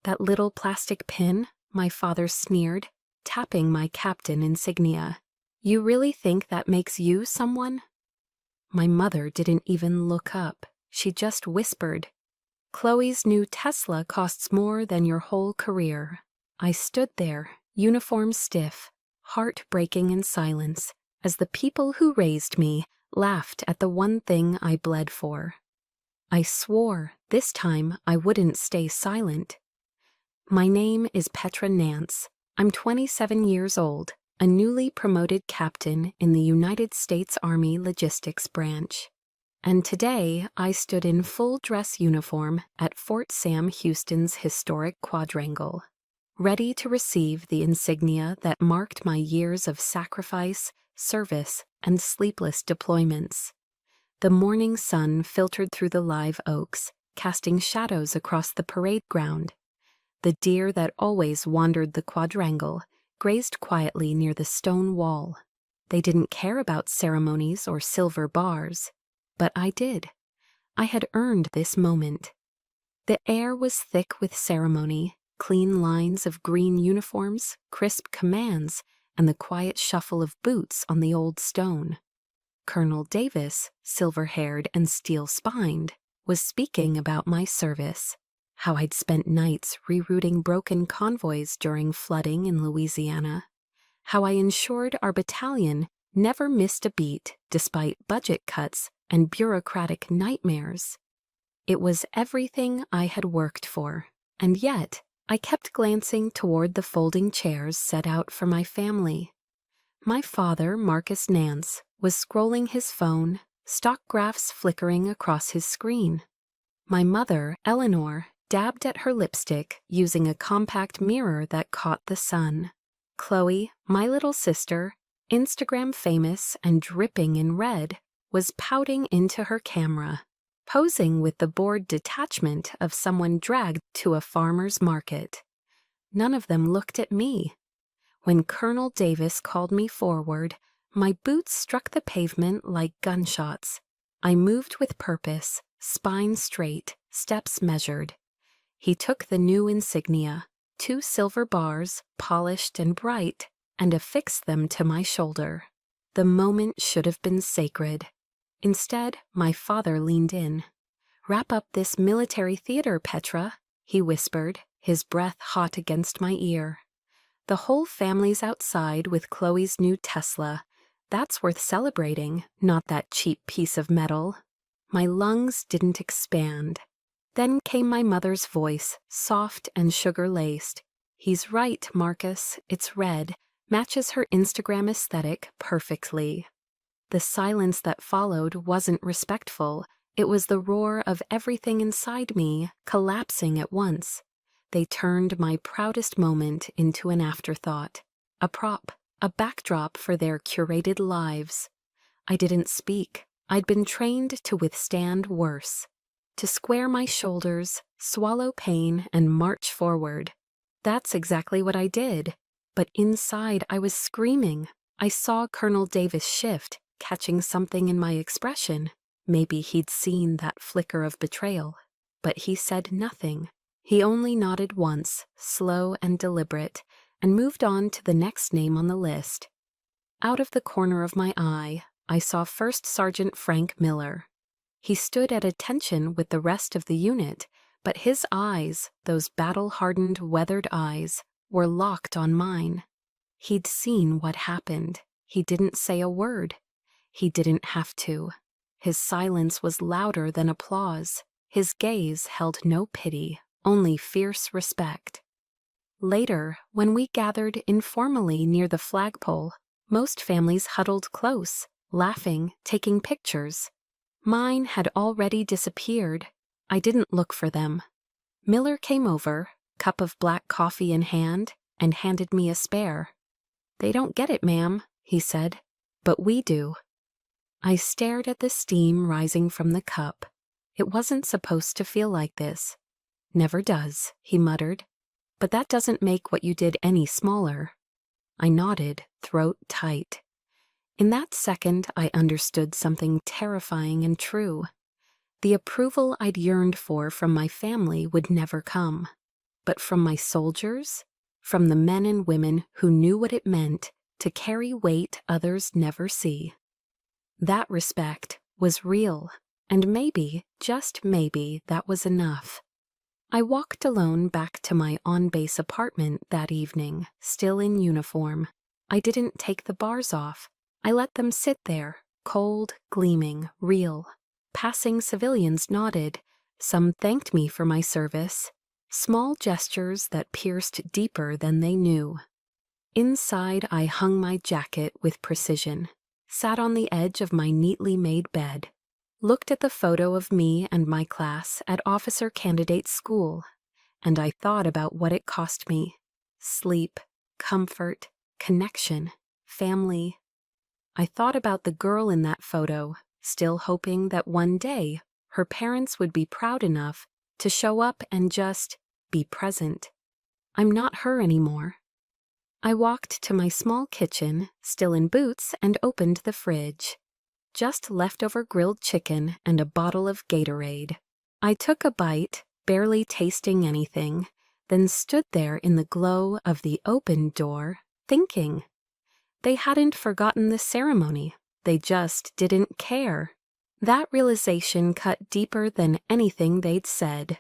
That little plastic pin, my father sneered, tapping my captain insignia. You really think that makes you someone? My mother didn't even look up. She just whispered, Chloe's new Tesla costs more than your whole career. I stood there, uniform stiff, heart breaking in silence, as the people who raised me laughed at the one thing I bled for. I swore this time I wouldn't stay silent. My name is Petra Nance. I'm 27 years old, a newly promoted captain in the United States Army Logistics Branch. And today I stood in full dress uniform at Fort Sam Houston's historic quadrangle, ready to receive the insignia that marked my years of sacrifice, service, and sleepless deployments. The morning sun filtered through the live oaks, casting shadows across the parade ground. The deer that always wandered the quadrangle grazed quietly near the stone wall. They didn't care about ceremonies or silver bars. But I did. I had earned this moment. The air was thick with ceremony, clean lines of green uniforms, crisp commands, and the quiet shuffle of boots on the old stone. Colonel Davis, silver-haired and steel-spined, was speaking about my service, how I'd spent nights rerouting broken convoys during flooding in Louisiana, how I ensured our battalion never missed a beat despite budget cuts and bureaucratic nightmares. It was everything I had worked for, and yet I kept glancing toward the folding chairs set out for my family. My father, Marcus Nance, was scrolling his phone, stock graphs flickering across his screen. My mother, Eleanor, dabbed at her lipstick using a compact mirror that caught the sun. Chloe, my little sister, Instagram famous and dripping in red, was pouting into her camera, posing with the bored detachment of someone dragged to a farmer's market. None of them looked at me. When Colonel Davis called me forward, my boots struck the pavement like gunshots. I moved with purpose, spine straight, steps measured. He took the new insignia, 2 silver bars, polished and bright, and affixed them to my shoulder. The moment should have been sacred. Instead, my father leaned in. Wrap up this military theater, Petra, he whispered, his breath hot against my ear. The whole family's outside with Chloe's new Tesla. That's worth celebrating, not that cheap piece of metal. My lungs didn't expand. Then came my mother's voice, soft and sugar-laced. He's right, Marcus, it's red. Matches her Instagram aesthetic perfectly. The silence that followed wasn't respectful. It was the roar of everything inside me collapsing at once. They turned my proudest moment into an afterthought, a prop, a backdrop for their curated lives. I didn't speak. I'd been trained to withstand worse, to square my shoulders, swallow pain, and march forward. That's exactly what I did. But inside I was screaming. I saw Colonel Davis shift, catching something in my expression. Maybe he'd seen that flicker of betrayal. But he said nothing. He only nodded once, slow and deliberate, and moved on to the next name on the list. Out of the corner of my eye, I saw First Sergeant Frank Miller. He stood at attention with the rest of the unit, but his eyes, those battle-hardened, weathered eyes, were locked on mine. He'd seen what happened. He didn't say a word. He didn't have to. His silence was louder than applause. His gaze held no pity, only fierce respect. Later, when we gathered informally near the flagpole, most families huddled close, laughing, taking pictures. Mine had already disappeared. I didn't look for them. Miller came over, cup of black coffee in hand, and handed me a spare. "They don't get it, ma'am," he said, "but we do." I stared at the steam rising from the cup. It wasn't supposed to feel like this. "Never does," he muttered. "But that doesn't make what you did any smaller." I nodded, throat tight. In that second, I understood something terrifying and true. The approval I'd yearned for from my family would never come. but from my soldiers, from the men and women who knew what it meant to carry weight others never see. That respect was real, and maybe, just maybe, that was enough. I walked alone back to my on-base apartment that evening, still in uniform. I didn't take the bars off. I let them sit there, cold, gleaming, real. Passing civilians nodded. Some thanked me for my service. Small gestures that pierced deeper than they knew. Inside, I hung my jacket with precision, sat on the edge of my neatly made bed, looked at the photo of me and my class at officer candidate school, and I thought about what it cost me. Sleep, comfort, connection, family. I thought about the girl in that photo, still hoping that one day her parents would be proud enough to show up and just be present. I'm not her anymore. I walked to my small kitchen, still in boots, and opened the fridge. Just leftover grilled chicken and a bottle of Gatorade. I took a bite, barely tasting anything, then stood there in the glow of the open door, thinking. They hadn't forgotten the ceremony. They just didn't care. That realization cut deeper than anything they'd said.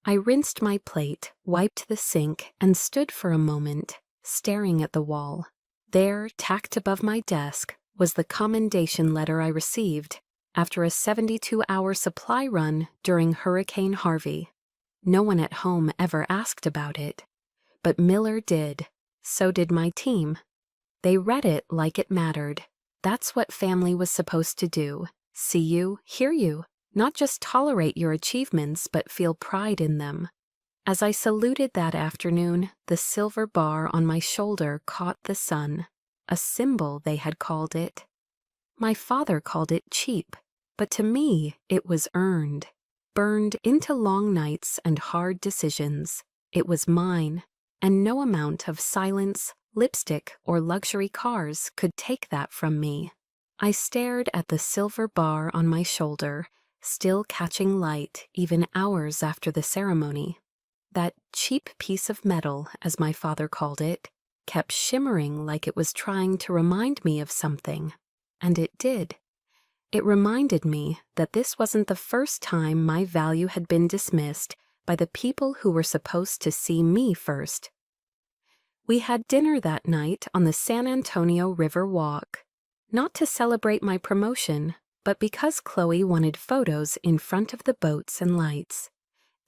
I rinsed my plate, wiped the sink, and stood for a moment, staring at the wall. There, tacked above my desk, was the commendation letter I received after a 72-hour supply run during Hurricane Harvey. No one at home ever asked about it. But Miller did. So did my team. They read it like it mattered. That's what family was supposed to do. See you, hear you. Not just tolerate your achievements, but feel pride in them. As I saluted that afternoon, the silver bar on my shoulder caught the sun. A symbol, they had called it. My father called it cheap, but to me it was earned. Burned into long nights and hard decisions. It was mine, and no amount of silence, lipstick, or luxury cars could take that from me. I stared at the silver bar on my shoulder, still catching light even hours after the ceremony. That cheap piece of metal, as my father called it, kept shimmering like it was trying to remind me of something. And it did. It reminded me that this wasn't the first time my value had been dismissed by the people who were supposed to see me first. We had dinner that night on the San Antonio River Walk. Not to celebrate my promotion, but because Chloe wanted photos in front of the boats and lights.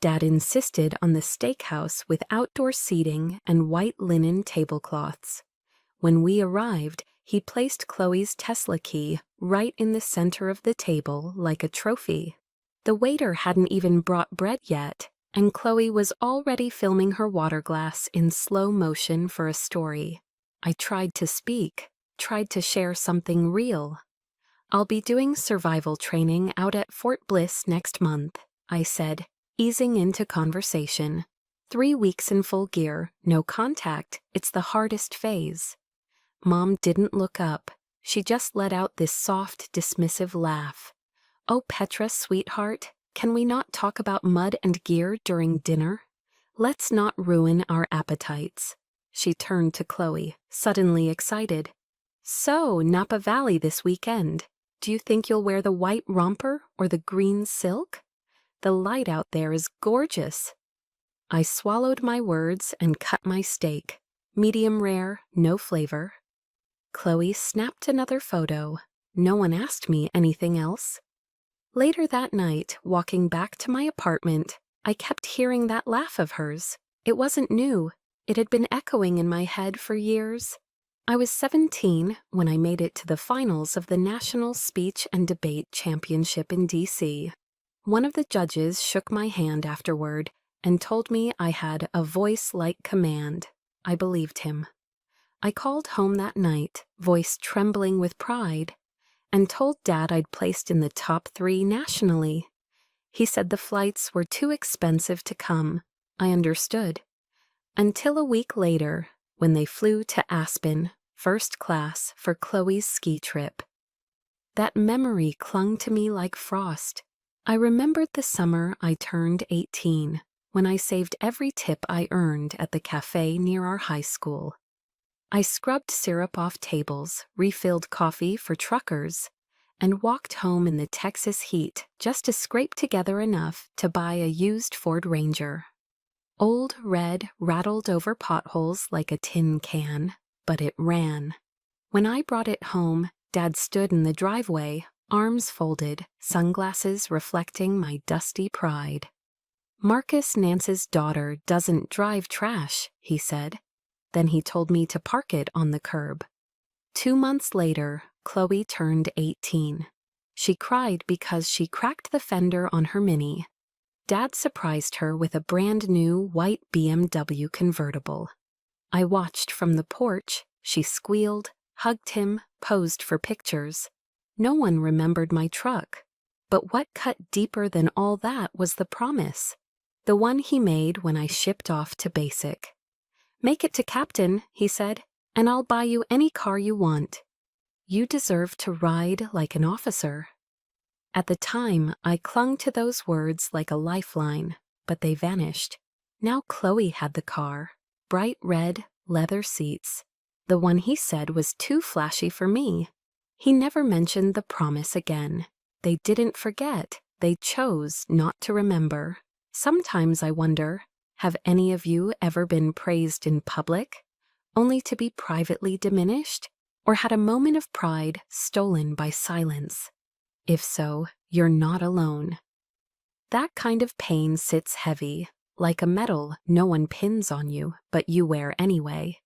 Dad insisted on the steakhouse with outdoor seating and white linen tablecloths. When we arrived, he placed Chloe's Tesla key right in the center of the table like a trophy. The waiter hadn't even brought bread yet, and Chloe was already filming her water glass in slow motion for a story. I tried to speak, tried to share something real. I'll be doing survival training out at Fort Bliss next month, I said, easing into conversation. 3 weeks in full gear, no contact, it's the hardest phase. Mom didn't look up. She just let out this soft, dismissive laugh. Oh, Petra, sweetheart, can we not talk about mud and gear during dinner? Let's not ruin our appetites. She turned to Chloe, suddenly excited. So, Napa Valley this weekend. Do you think you'll wear the white romper or the green silk? The light out there is gorgeous. I swallowed my words and cut my steak. Medium rare, no flavor. Chloe snapped another photo. No one asked me anything else. Later that night, walking back to my apartment, I kept hearing that laugh of hers. It wasn't new. It had been echoing in my head for years. I was 17 when I made it to the finals of the National Speech and Debate Championship in D.C. One of the judges shook my hand afterward and told me I had a voice like command. I believed him. I called home that night, voice trembling with pride, and told Dad I'd placed in the top 3 nationally. He said the flights were too expensive to come. I understood. Until a week later, when they flew to Aspen, first class, for Chloe's ski trip. That memory clung to me like frost. I remembered the summer I turned 18, when I saved every tip I earned at the cafe near our high school. I scrubbed syrup off tables, refilled coffee for truckers, and walked home in the Texas heat just to scrape together enough to buy a used Ford Ranger. Old red rattled over potholes like a tin can, but it ran. When I brought it home, Dad stood in the driveway, arms folded, sunglasses reflecting my dusty pride. "Marcus Nance's daughter doesn't drive trash," he said. Then he told me to park it on the curb. 2 months later, Chloe turned 18. She cried because she cracked the fender on her Mini. Dad surprised her with a brand new white BMW convertible. I watched from the porch. She squealed, hugged him, posed for pictures. No one remembered my truck. But what cut deeper than all that was the promise. The one he made when I shipped off to basic. "Make it to captain," he said, "and I'll buy you any car you want. You deserve to ride like an officer." At the time, I clung to those words like a lifeline, but they vanished. Now Chloe had the car, bright red, leather seats. The one he said was too flashy for me. He never mentioned the promise again. They didn't forget. They chose not to remember. Sometimes I wonder, have any of you ever been praised in public, only to be privately diminished, or had a moment of pride stolen by silence? If so, you're not alone. That kind of pain sits heavy, like a medal no one pins on you, but you wear anyway.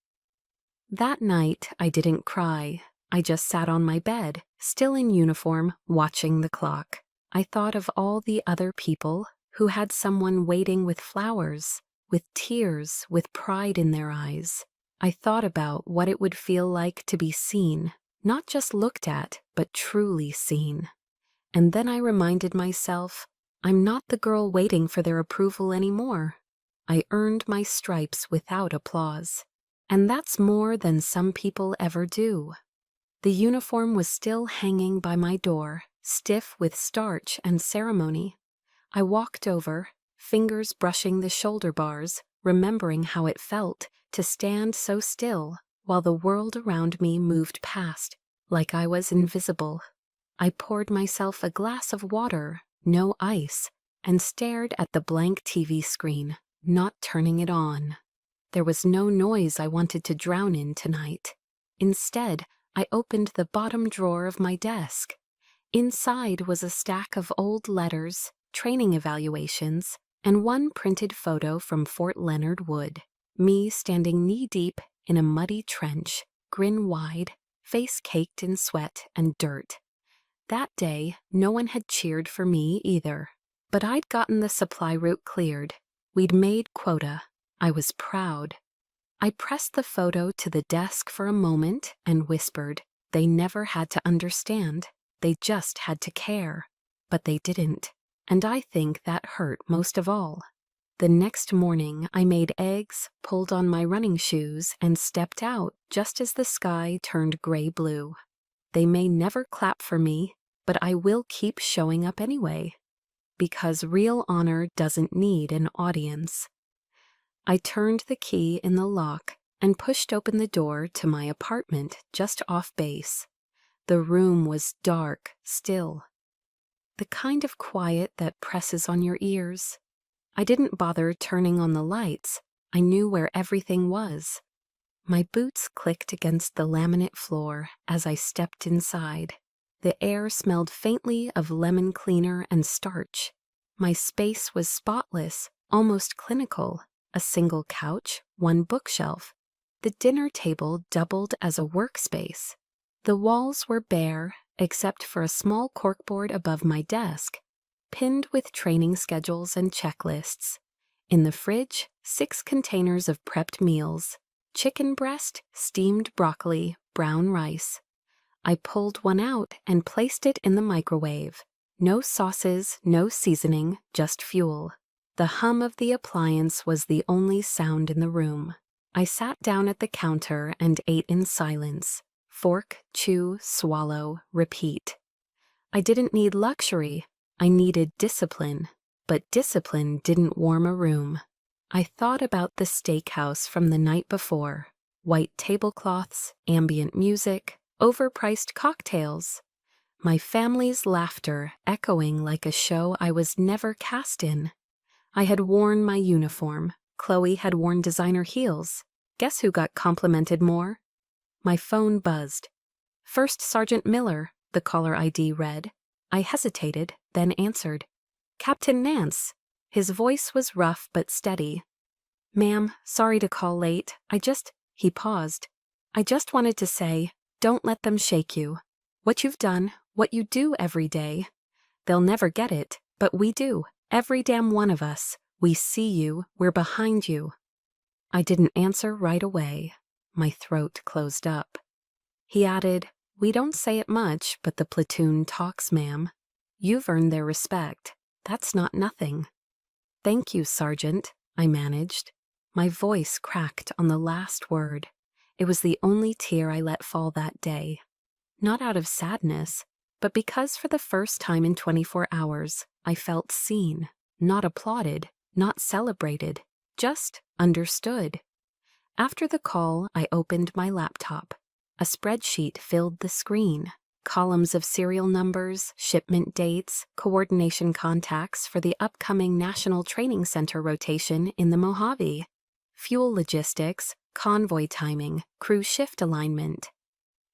That night, I didn't cry. I just sat on my bed, still in uniform, watching the clock. I thought of all the other people who had someone waiting with flowers, with tears, with pride in their eyes. I thought about what it would feel like to be seen, not just looked at, but truly seen. And then I reminded myself, I'm not the girl waiting for their approval anymore. I earned my stripes without applause. And that's more than some people ever do. The uniform was still hanging by my door, stiff with starch and ceremony. I walked over, fingers brushing the shoulder bars, remembering how it felt to stand so still while the world around me moved past, like I was invisible. I poured myself a glass of water, no ice, and stared at the blank TV screen, not turning it on. There was no noise I wanted to drown in tonight. Instead, I opened the bottom drawer of my desk. Inside was a stack of old letters, training evaluations, and one printed photo from Fort Leonard Wood. Me standing knee-deep in a muddy trench, grin wide, face caked in sweat and dirt. That day, no one had cheered for me either. But I'd gotten the supply route cleared. We'd made quota. I was proud. I pressed the photo to the desk for a moment and whispered, they never had to understand. They just had to care. But they didn't. And I think that hurt most of all. The next morning, I made eggs, pulled on my running shoes, and stepped out just as the sky turned gray-blue. They may never clap for me, but I will keep showing up anyway. Because real honor doesn't need an audience. I turned the key in the lock and pushed open the door to my apartment just off base. The room was dark, still. The kind of quiet that presses on your ears. I didn't bother turning on the lights. I knew where everything was. My boots clicked against the laminate floor as I stepped inside. The air smelled faintly of lemon cleaner and starch. My space was spotless, almost clinical. A single couch, one bookshelf. The dinner table doubled as a workspace. The walls were bare, except for a small corkboard above my desk, pinned with training schedules and checklists. In the fridge, 6 containers of prepped meals. Chicken breast, steamed broccoli, brown rice. I pulled one out and placed it in the microwave. No sauces, no seasoning, just fuel. The hum of the appliance was the only sound in the room. I sat down at the counter and ate in silence. Fork, chew, swallow, repeat. I didn't need luxury. I needed discipline. but discipline didn't warm a room. I thought about the steakhouse from the night before. White tablecloths, ambient music, overpriced cocktails. My family's laughter echoing like a show I was never cast in. I had worn my uniform. Chloe had worn designer heels. Guess who got complimented more? My phone buzzed. First Sergeant Miller, the caller ID read. I hesitated, then answered. Captain Nance. His voice was rough but steady. Ma'am, sorry to call late. He paused. I just wanted to say, don't let them shake you. What you've done, what you do every day. They'll never get it, but we do. Every damn one of us. We see you, we're behind you. I didn't answer right away. My throat closed up. He added, we don't say it much, but the platoon talks, ma'am. You've earned their respect. That's not nothing. Thank you, Sergeant, I managed. My voice cracked on the last word. It was the only tear I let fall that day. Not out of sadness, but because for the first time in 24 hours, I felt seen, not applauded, not celebrated, just understood. After the call, I opened my laptop. A spreadsheet filled the screen. Columns of serial numbers, shipment dates, coordination contacts for the upcoming National Training Center rotation in the Mojave. Fuel logistics, convoy timing, crew shift alignment.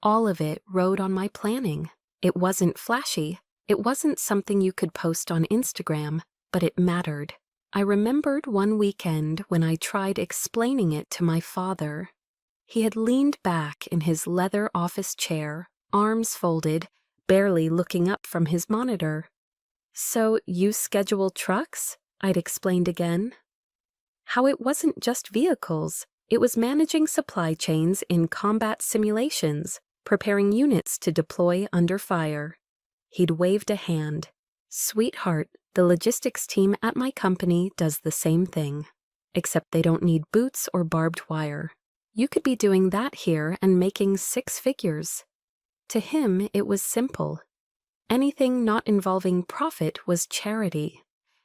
All of it rode on my planning. It wasn't flashy. It wasn't something you could post on Instagram, but it mattered. I remembered one weekend when I tried explaining it to my father. He had leaned back in his leather office chair, arms folded, barely looking up from his monitor. So you schedule trucks? I'd explained again. How it wasn't just vehicles. It was managing supply chains in combat simulations, preparing units to deploy under fire. He'd waved a hand. Sweetheart, the logistics team at my company does the same thing, except they don't need boots or barbed wire. You could be doing that here and making 6 figures. To him, it was simple. Anything not involving profit was charity,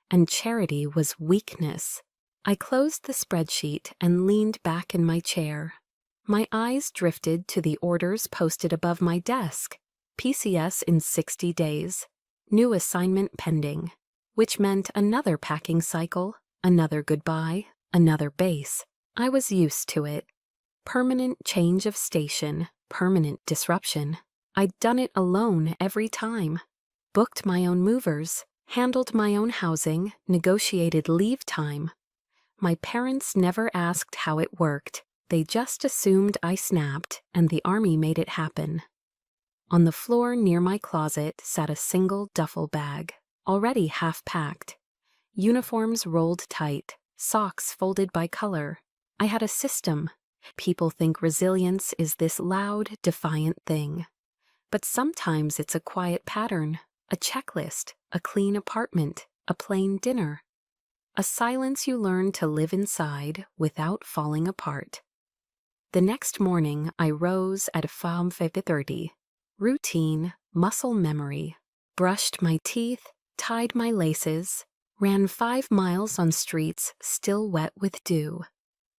and charity was weakness. I closed the spreadsheet and leaned back in my chair. My eyes drifted to the orders posted above my desk. PCS in 60 days. New assignment pending. Which meant another packing cycle, another goodbye, another base. I was used to it. Permanent change of station, permanent disruption. I'd done it alone every time. Booked my own movers, handled my own housing, negotiated leave time. My parents never asked how it worked. They just assumed I snapped, and the Army made it happen. On the floor near my closet sat a single duffel bag, already half-packed. Uniforms rolled tight, socks folded by color. I had a system. People think resilience is this loud, defiant thing. But sometimes it's a quiet pattern, a checklist, a clean apartment, a plain dinner. A silence you learn to live inside without falling apart. The next morning, I rose at 5:30. Routine, muscle memory. Brushed my teeth, tied my laces, ran 5 miles on streets still wet with dew.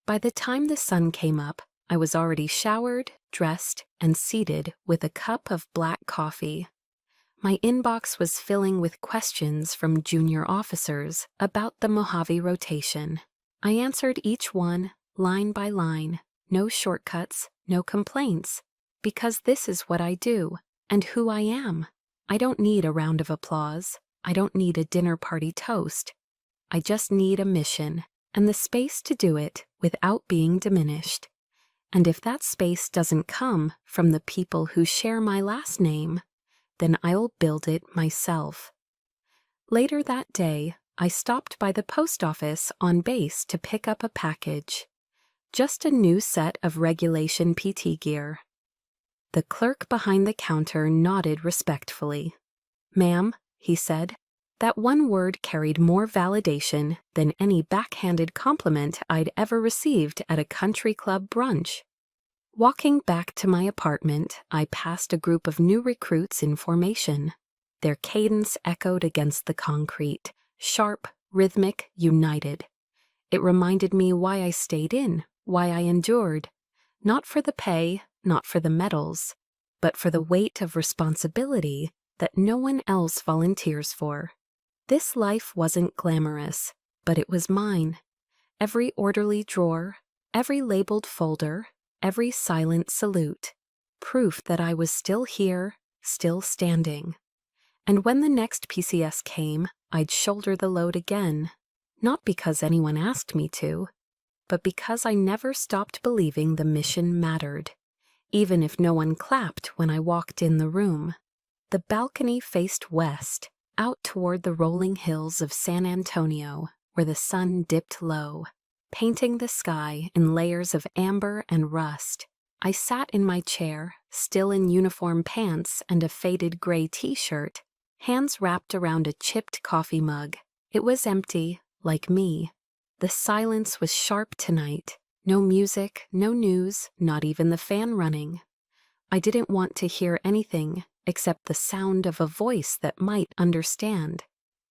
By the time the sun came up, I was already showered, dressed, and seated with a cup of black coffee. My inbox was filling with questions from junior officers about the Mojave rotation. I answered each one, line by line, no shortcuts, no complaints, because this is what I do, and who I am. I don't need a round of applause. I don't need a dinner party toast. I just need a mission, and the space to do it without being diminished. And if that space doesn't come from the people who share my last name, then I'll build it myself. Later that day, I stopped by the post office on base to pick up a package. Just a new set of regulation PT gear. The clerk behind the counter nodded respectfully. "Ma'am," he said, that one word carried more validation than any backhanded compliment I'd ever received at a country club brunch. Walking back to my apartment, I passed a group of new recruits in formation. Their cadence echoed against the concrete, sharp, rhythmic, united. It reminded me why I stayed in, why I endured. Not for the pay, not for the medals, but for the weight of responsibility that no one else volunteers for. This life wasn't glamorous, but it was mine. Every orderly drawer, every labeled folder, every silent salute, proof that I was still here, still standing. And when the next PCS came, I'd shoulder the load again, not because anyone asked me to, but because I never stopped believing the mission mattered, even if no one clapped when I walked in the room. The balcony faced west, out toward the rolling hills of San Antonio, where the sun dipped low, painting the sky in layers of amber and rust. I sat in my chair, still in uniform pants and a faded gray t-shirt, hands wrapped around a chipped coffee mug. It was empty, like me. The silence was sharp tonight. No music, no news, not even the fan running. I didn't want to hear anything except the sound of a voice that might understand.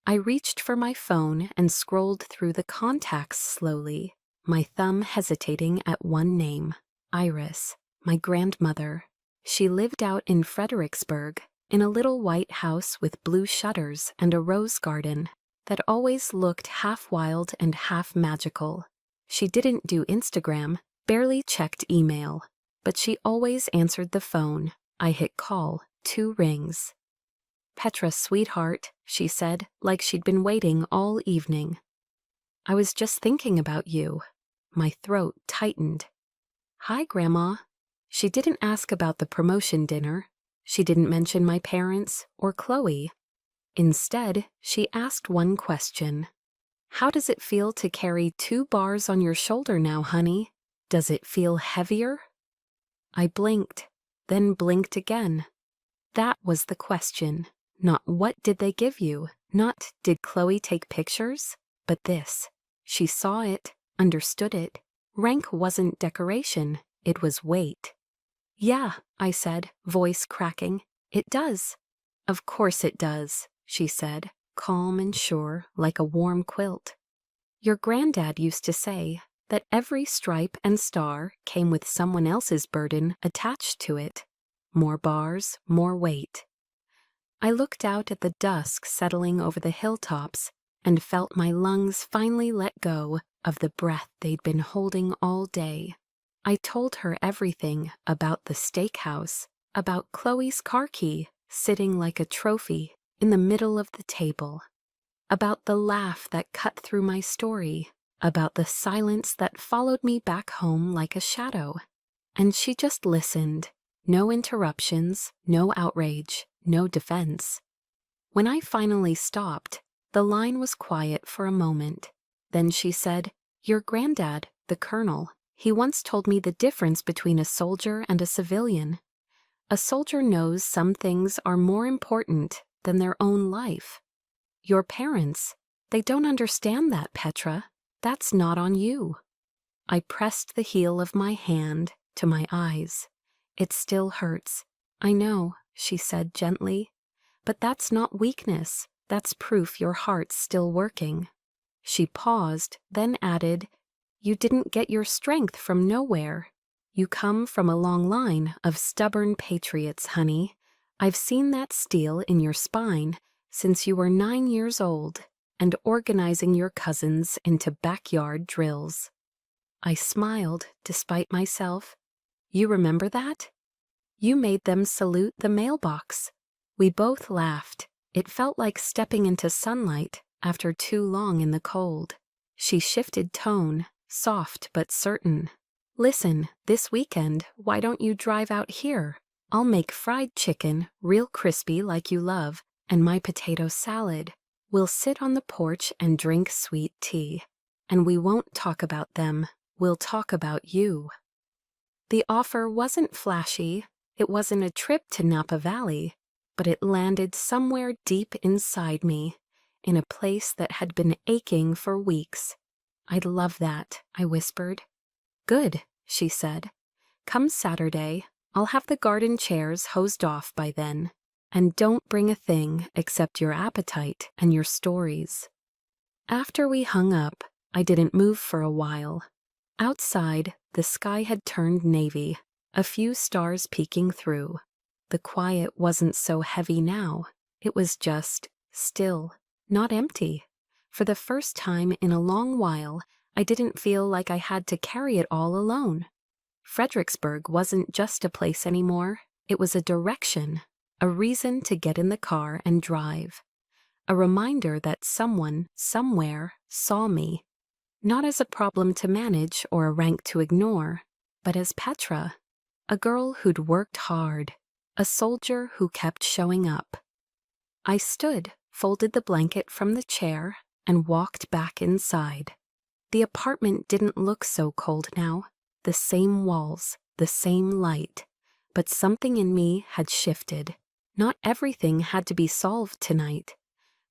I reached for my phone and scrolled through the contacts slowly, my thumb hesitating at one name, Iris, my grandmother. She lived out in Fredericksburg, in a little white house with blue shutters and a rose garden that always looked half wild and half magical. She didn't do Instagram, barely checked email, but she always answered the phone. I hit call, 2 rings. "Petra, sweetheart," she said, like she'd been waiting all evening. "I was just thinking about you." My throat tightened. "Hi, Grandma." She didn't ask about the promotion dinner. She didn't mention my parents or Chloe. Instead, she asked one question. "How does it feel to carry 2 bars on your shoulder now, honey? Does it feel heavier?" I blinked, then blinked again. That was the question. Not what did they give you, not did Chloe take pictures, but this. She saw it, understood it. Rank wasn't decoration, it was weight. "Yeah," I said, voice cracking. "It does." "Of course it does," she said, calm and sure, like a warm quilt. "Your granddad used to say that every stripe and star came with someone else's burden attached to it. More bars, more weight." I looked out at the dusk settling over the hilltops and felt my lungs finally let go of the breath they'd been holding all day. I told her everything about the steakhouse, about Chloe's car key sitting like a trophy in the middle of the table, about the laugh that cut through my story, about the silence that followed me back home like a shadow. And she just listened. No interruptions, no outrage, no defense. When I finally stopped, the line was quiet for a moment. Then she said, "Your granddad, the colonel, he once told me the difference between a soldier and a civilian. A soldier knows some things are more important than their own life. Your parents, they don't understand that, Petra. That's not on you." I pressed the heel of my hand to my eyes. "It still hurts. I know," she said gently. "But that's not weakness. That's proof your heart's still working." She paused, then added, "You didn't get your strength from nowhere. You come from a long line of stubborn patriots, honey. I've seen that steel in your spine since you were 9 years old and organizing your cousins into backyard drills." I smiled despite myself. "You remember that? You made them salute the mailbox." We both laughed. It felt like stepping into sunlight after too long in the cold. She shifted tone, soft but certain. "Listen, this weekend, why don't you drive out here? I'll make fried chicken, real crispy like you love, and my potato salad. We'll sit on the porch and drink sweet tea. And we won't talk about them. We'll talk about you." The offer wasn't flashy. It wasn't a trip to Napa Valley, but it landed somewhere deep inside me, in a place that had been aching for weeks. "I'd love that," I whispered. "Good," she said. "Come Saturday. I'll have the garden chairs hosed off by then. And don't bring a thing except your appetite and your stories." After we hung up, I didn't move for a while. Outside, the sky had turned navy, a few stars peeking through. The quiet wasn't so heavy now. It was just still, not empty. For the first time in a long while, I didn't feel like I had to carry it all alone. Fredericksburg wasn't just a place anymore. It was a direction, a reason to get in the car and drive. A reminder that someone, somewhere, saw me. Not as a problem to manage or a rank to ignore, but as Petra, a girl who'd worked hard, a soldier who kept showing up. I stood, folded the blanket from the chair, and walked back inside. The apartment didn't look so cold now. The same walls, the same light. But something in me had shifted. Not everything had to be solved tonight.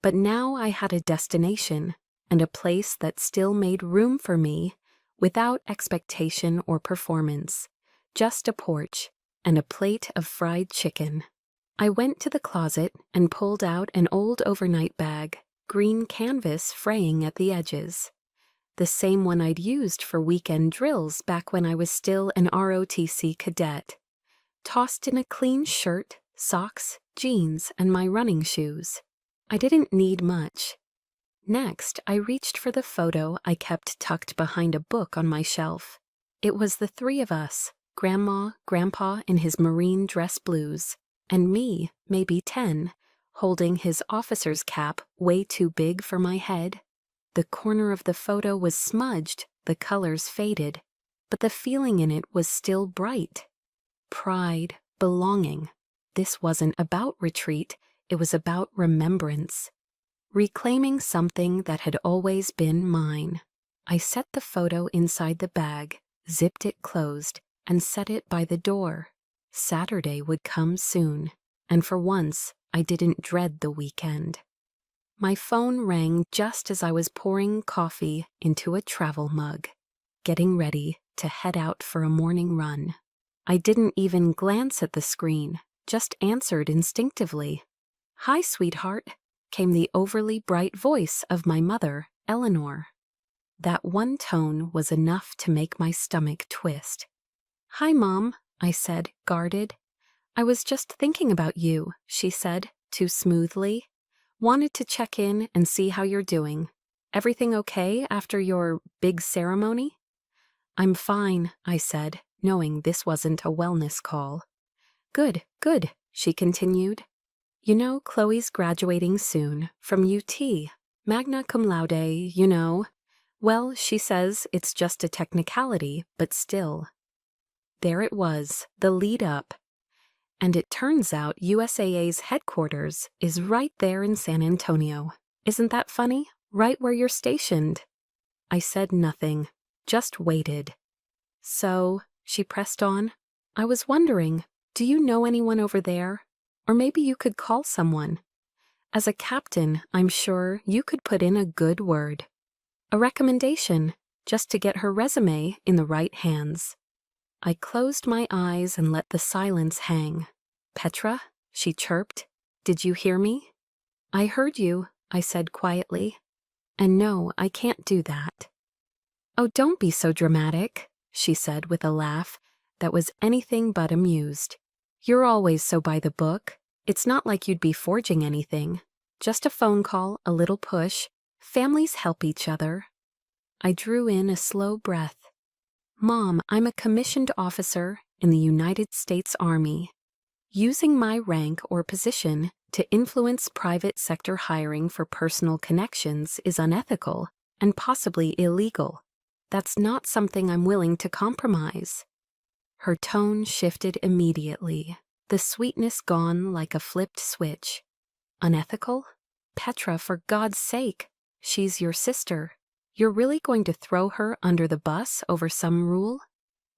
But now I had a destination, and a place that still made room for me, without expectation or performance. Just a porch, and a plate of fried chicken. I went to the closet and pulled out an old overnight bag, green canvas fraying at the edges. The same one I'd used for weekend drills back when I was still an ROTC cadet. Tossed in a clean shirt, socks, jeans, and my running shoes. I didn't need much. Next, I reached for the photo I kept tucked behind a book on my shelf. It was the three of us, Grandma, Grandpa in his marine dress blues, and me, maybe 10, holding his officer's cap way too big for my head. The corner of the photo was smudged, the colors faded, but the feeling in it was still bright. Pride, belonging. This wasn't about retreat, it was about remembrance. Reclaiming something that had always been mine. I set the photo inside the bag, zipped it closed, and set it by the door. Saturday would come soon, and for once, I didn't dread the weekend. My phone rang just as I was pouring coffee into a travel mug, getting ready to head out for a morning run. I didn't even glance at the screen, just answered instinctively. "Hi, sweetheart," came the overly bright voice of my mother, Eleanor. That one tone was enough to make my stomach twist. "Hi, Mom," I said, guarded. "I was just thinking about you," she said, too smoothly. "Wanted to check in and see how you're doing. Everything okay after your big ceremony?" "I'm fine," I said, knowing this wasn't a wellness call. "Good, good," she continued. "You know Chloe's graduating soon, from UT, magna cum laude, you know. Well, she says it's just a technicality, but still." There it was, the lead up. And it turns out USAA's headquarters is right there in San Antonio. Isn't that funny? Right where you're stationed. I said nothing, just waited. "So," she pressed on, "I was wondering, do you know anyone over there? Or maybe you could call someone. As a captain, I'm sure you could put in a good word. A recommendation, just to get her resume in the right hands." I closed my eyes and let the silence hang. "Petra," she chirped, "did you hear me?" "I heard you," I said quietly. "And no, I can't do that." "Oh, don't be so dramatic," she said with a laugh that was anything but amused. "You're always so by the book. It's not like you'd be forging anything. Just a phone call, a little push. Families help each other." I drew in a slow breath. "Mom, I'm a commissioned officer in the United States Army. Using my rank or position to influence private sector hiring for personal connections is unethical and possibly illegal. That's not something I'm willing to compromise." Her tone shifted immediately, the sweetness gone like a flipped switch. "Unethical? Petra, for God's sake, she's your sister. You're really going to throw her under the bus over some rule?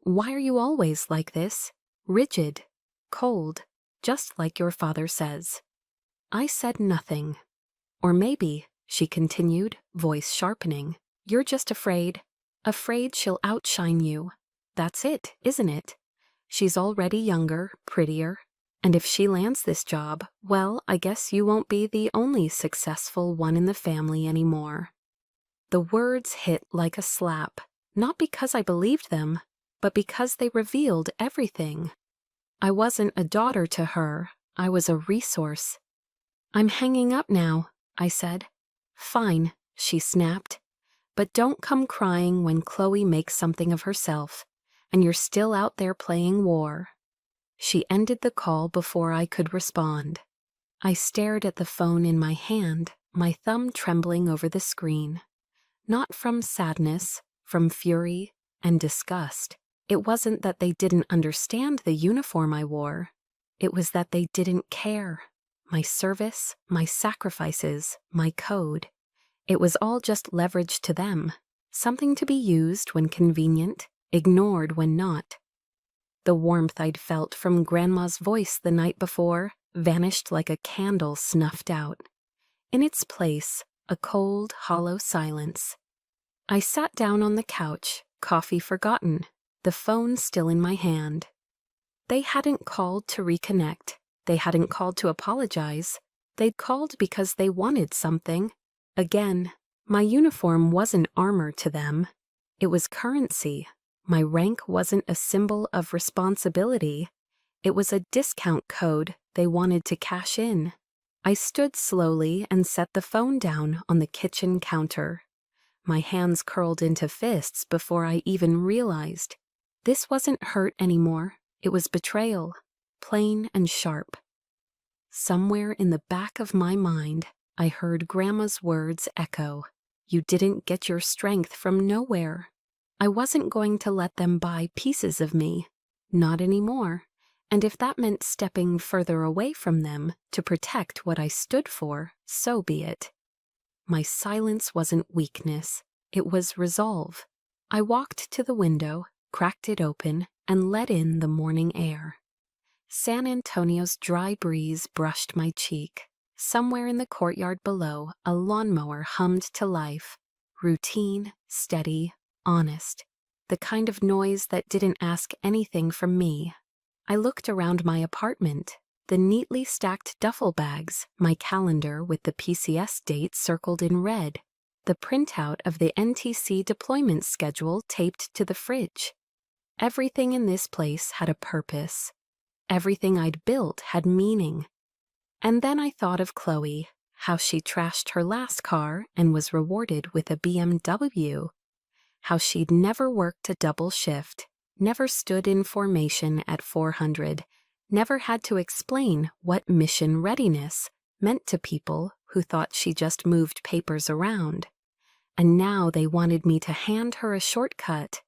Why are you always like this? Rigid, cold, just like your father says." I said nothing. "Or maybe," she continued, voice sharpening, "you're just afraid she'll outshine you. That's it, isn't it? She's already younger, prettier, and if she lands this job, well, I guess you won't be the only successful one in the family anymore." The words hit like a slap, not because I believed them, but because they revealed everything. I wasn't a daughter to her, I was a resource. "I'm hanging up now," I said. "Fine," she snapped. "But don't come crying when Chloe makes something of herself, and you're still out there playing war." She ended the call before I could respond. I stared at the phone in my hand, my thumb trembling over the screen. Not from sadness, from fury and disgust. It wasn't that they didn't understand the uniform I wore. It was that they didn't care. My service, my sacrifices, my code. It was all just leverage to them, something to be used when convenient, ignored when not. The warmth I'd felt from Grandma's voice the night before vanished like a candle snuffed out. In its place, a cold, hollow silence. I sat down on the couch, coffee forgotten, the phone still in my hand. They hadn't called to reconnect. They hadn't called to apologize. They'd called because they wanted something. Again, my uniform wasn't armor to them. It was currency. My rank wasn't a symbol of responsibility. It was a discount code they wanted to cash in. I stood slowly and set the phone down on the kitchen counter. My hands curled into fists before I even realized. This wasn't hurt anymore. It was betrayal, plain and sharp. Somewhere in the back of my mind, I heard Grandma's words echo. "You didn't get your strength from nowhere." I wasn't going to let them buy pieces of me. Not anymore. And if that meant stepping further away from them to protect what I stood for, so be it. My silence wasn't weakness. It was resolve. I walked to the window, cracked it open, and let in the morning air. San Antonio's dry breeze brushed my cheek. Somewhere in the courtyard below, a lawnmower hummed to life. Routine, steady, honest. The kind of noise that didn't ask anything from me. I looked around my apartment. The neatly stacked duffel bags, my calendar with the PCS date circled in red, the printout of the NTC deployment schedule taped to the fridge. Everything in this place had a purpose. Everything I'd built had meaning. And then I thought of Chloe, how she trashed her last car and was rewarded with a BMW. How she'd never worked a double shift, never stood in formation at 400, never had to explain what mission readiness meant to people who thought she just moved papers around. And now they wanted me to hand her a shortcut.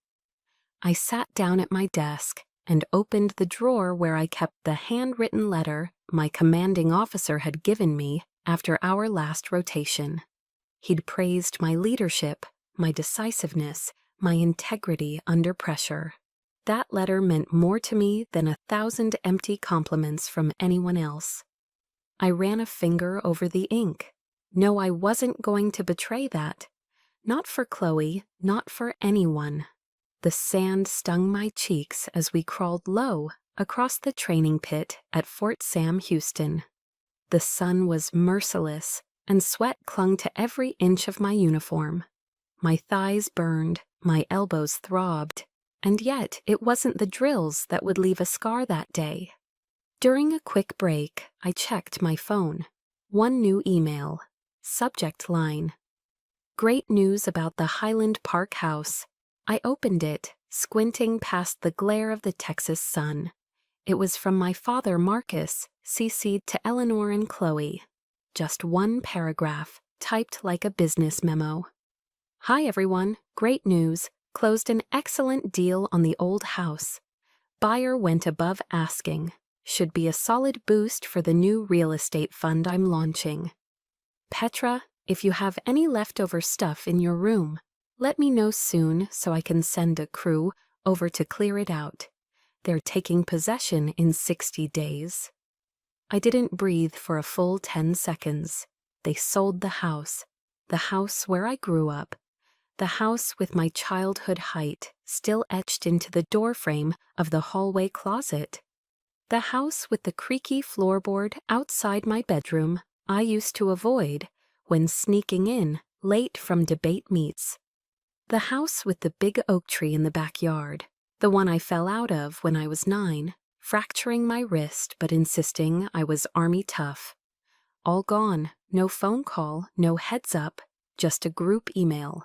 I sat down at my desk and opened the drawer where I kept the handwritten letter my commanding officer had given me after our last rotation. He'd praised my leadership, my decisiveness, my integrity under pressure. That letter meant more to me than 1,000 empty compliments from anyone else. I ran a finger over the ink. No, I wasn't going to betray that. Not for Chloe, not for anyone. The sand stung my cheeks as we crawled low across the training pit at Fort Sam Houston. The sun was merciless, and sweat clung to every inch of my uniform. My thighs burned, my elbows throbbed, and yet it wasn't the drills that would leave a scar that day. During a quick break, I checked my phone. One new email. Subject line: "Great news about the Highland Park house." I opened it, squinting past the glare of the Texas sun. It was from my father, Marcus, CC'd to Eleanor and Chloe. Just one paragraph, typed like a business memo. "Hi everyone, great news. Closed an excellent deal on the old house. Buyer went above asking. Should be a solid boost for the new real estate fund I'm launching. Petra, if you have any leftover stuff in your room, let me know soon so I can send a crew over to clear it out. They're taking possession in 60 days. I didn't breathe for a full 10 seconds. They sold the house where I grew up, the house with my childhood height still etched into the doorframe of the hallway closet, the house with the creaky floorboard outside my bedroom I used to avoid when sneaking in late from debate meets. The house with the big oak tree in the backyard, the one I fell out of when I was 9, fracturing my wrist but insisting I was army tough. All gone, no phone call, no heads up, just a group email.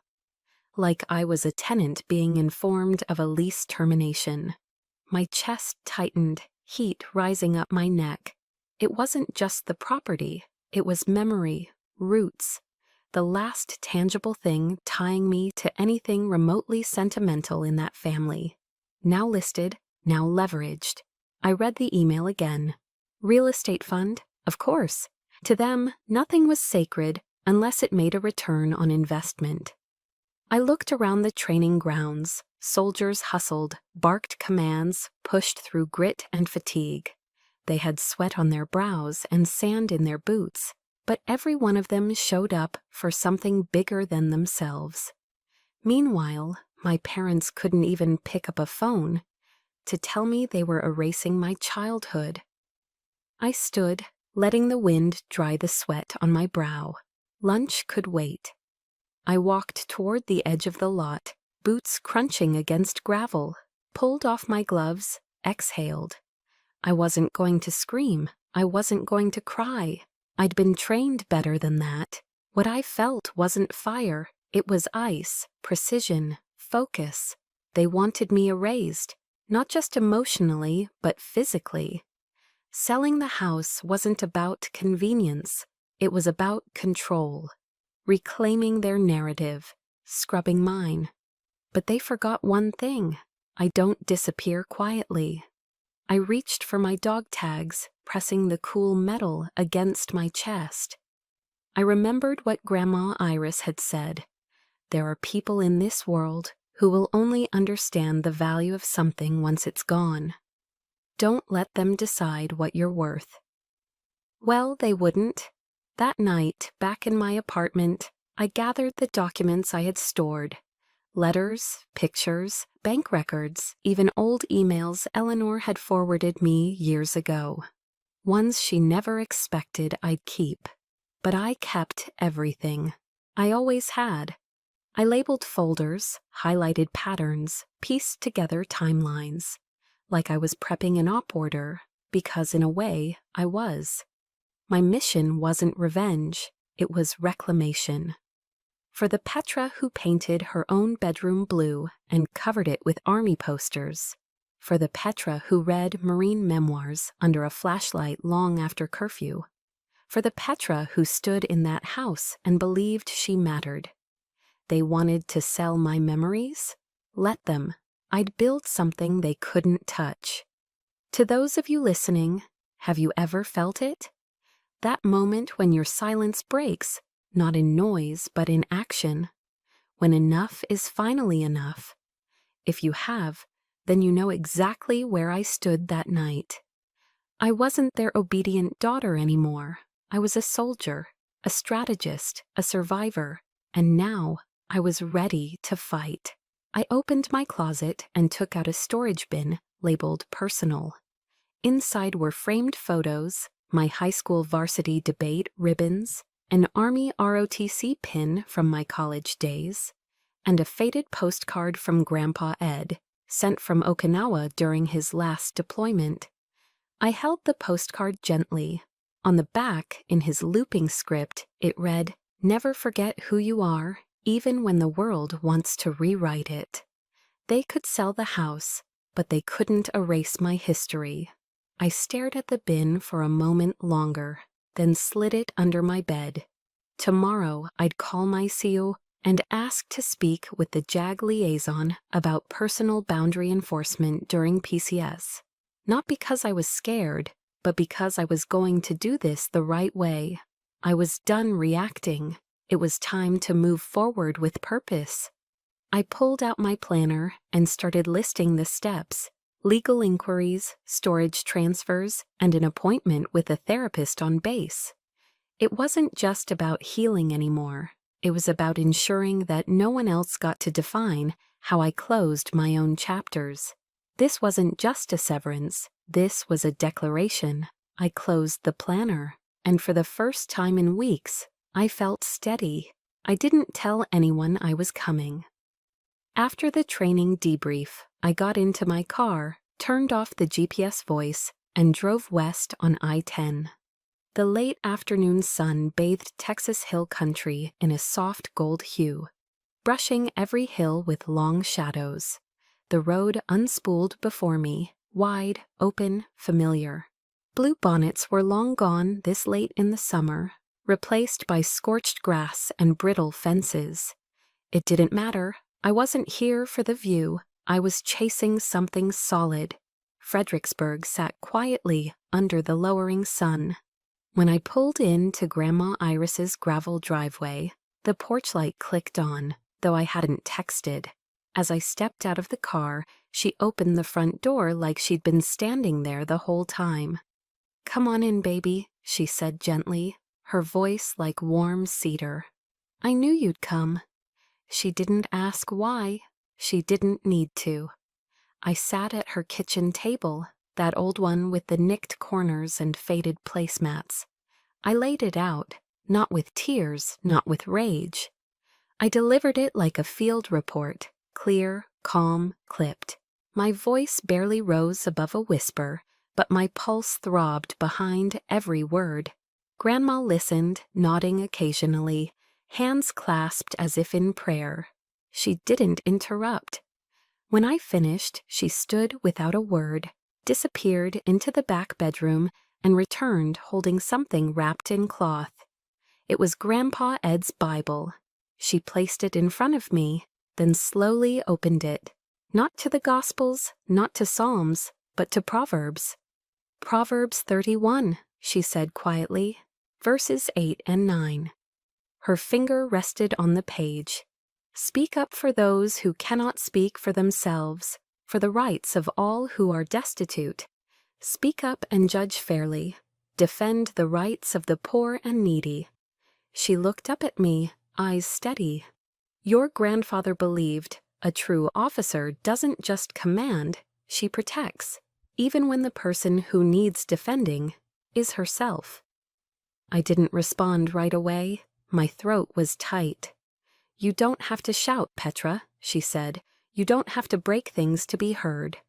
Like I was a tenant being informed of a lease termination. My chest tightened, heat rising up my neck. It wasn't just the property, it was memory, roots, the last tangible thing tying me to anything remotely sentimental in that family. Now listed, now leveraged. I read the email again. Real estate fund? Of course. To them, nothing was sacred unless it made a return on investment. I looked around the training grounds. Soldiers hustled, barked commands, pushed through grit and fatigue. They had sweat on their brows and sand in their boots, but every one of them showed up for something bigger than themselves. Meanwhile, my parents couldn't even pick up a phone to tell me they were erasing my childhood. I stood, letting the wind dry the sweat on my brow. Lunch could wait. I walked toward the edge of the lot, boots crunching against gravel, pulled off my gloves, exhaled. I wasn't going to scream. I wasn't going to cry. I'd been trained better than that. What I felt wasn't fire. It was ice, precision, focus. They wanted me erased, not just emotionally, but physically. Selling the house wasn't about convenience. It was about control. Reclaiming their narrative, scrubbing mine. But they forgot one thing. I don't disappear quietly. I reached for my dog tags, pressing the cool metal against my chest. I remembered what Grandma Iris had said. There are people in this world who will only understand the value of something once it's gone. Don't let them decide what you're worth. Well, they wouldn't. That night, back in my apartment, I gathered the documents I had stored. Letters, pictures, bank records, even old emails Eleanor had forwarded me years ago. Ones she never expected I'd keep. But I kept everything. I always had. I labeled folders, highlighted patterns, pieced together timelines. Like I was prepping an op order, because in a way, I was. My mission wasn't revenge, it was reclamation. For the Petra who painted her own bedroom blue and covered it with army posters. For the Petra who read marine memoirs under a flashlight long after curfew. For the Petra who stood in that house and believed she mattered. They wanted to sell my memories? Let them. I'd build something they couldn't touch. To those of you listening, have you ever felt it? That moment when your silence breaks, not in noise but in action. When enough is finally enough. If you have, then you know exactly where I stood that night. I wasn't their obedient daughter anymore. I was a soldier, a strategist, a survivor, and now I was ready to fight. I opened my closet and took out a storage bin labeled personal. Inside were framed photos, my high school varsity debate ribbons, an Army ROTC pin from my college days, and a faded postcard from Grandpa Ed, sent from Okinawa during his last deployment. I held the postcard gently. On the back, in his looping script, it read, "Never forget who you are, even when the world wants to rewrite it." They could sell the house, but they couldn't erase my history. I stared at the bin for a moment longer, then slid it under my bed. Tomorrow, I'd call my CU and ask to speak with the JAG liaison about personal boundary enforcement during PCS. Not because I was scared, but because I was going to do this the right way. I was done reacting. It was time to move forward with purpose. I pulled out my planner and started listing the steps: legal inquiries, storage transfers, and an appointment with a therapist on base. It wasn't just about healing anymore. It was about ensuring that no one else got to define how I closed my own chapters. This wasn't just a severance. This was a declaration. I closed the planner, and for the first time in weeks, I felt steady. I didn't tell anyone I was coming. After the training debrief, I got into my car, turned off the GPS voice, and drove west on I-10. The late afternoon sun bathed Texas Hill Country in a soft gold hue, brushing every hill with long shadows. The road unspooled before me, wide, open, familiar. Blue bonnets were long gone this late in the summer, replaced by scorched grass and brittle fences. It didn't matter. I wasn't here for the view. I was chasing something solid. Fredericksburg sat quietly under the lowering sun. When I pulled in to Grandma Iris's gravel driveway, the porch light clicked on, though I hadn't texted. As I stepped out of the car, she opened the front door like she'd been standing there the whole time. "Come on in, baby," she said gently, her voice like warm cedar. "I knew you'd come." She didn't ask why. She didn't need to. I sat at her kitchen table, that old one with the nicked corners and faded placemats. I laid it out, not with tears, not with rage. I delivered it like a field report, clear, calm, clipped. My voice barely rose above a whisper, but my pulse throbbed behind every word. Grandma listened, nodding occasionally, hands clasped as if in prayer. She didn't interrupt. When I finished, she stood without a word, disappeared into the back bedroom, and returned holding something wrapped in cloth. It was Grandpa Ed's Bible. She placed it in front of me, then slowly opened it. Not to the Gospels, not to Psalms, but to Proverbs. "Proverbs 31, she said quietly, verses 8 and 9. Her finger rested on the page. "Speak up for those who cannot speak for themselves, for the rights of all who are destitute. Speak up and judge fairly. Defend the rights of the poor and needy." She looked up at me, eyes steady. "Your grandfather believed a true officer doesn't just command, she protects, even when the person who needs defending is herself." I didn't respond right away. My throat was tight. "You don't have to shout, Petra," she said. "You don't have to break things to be heard.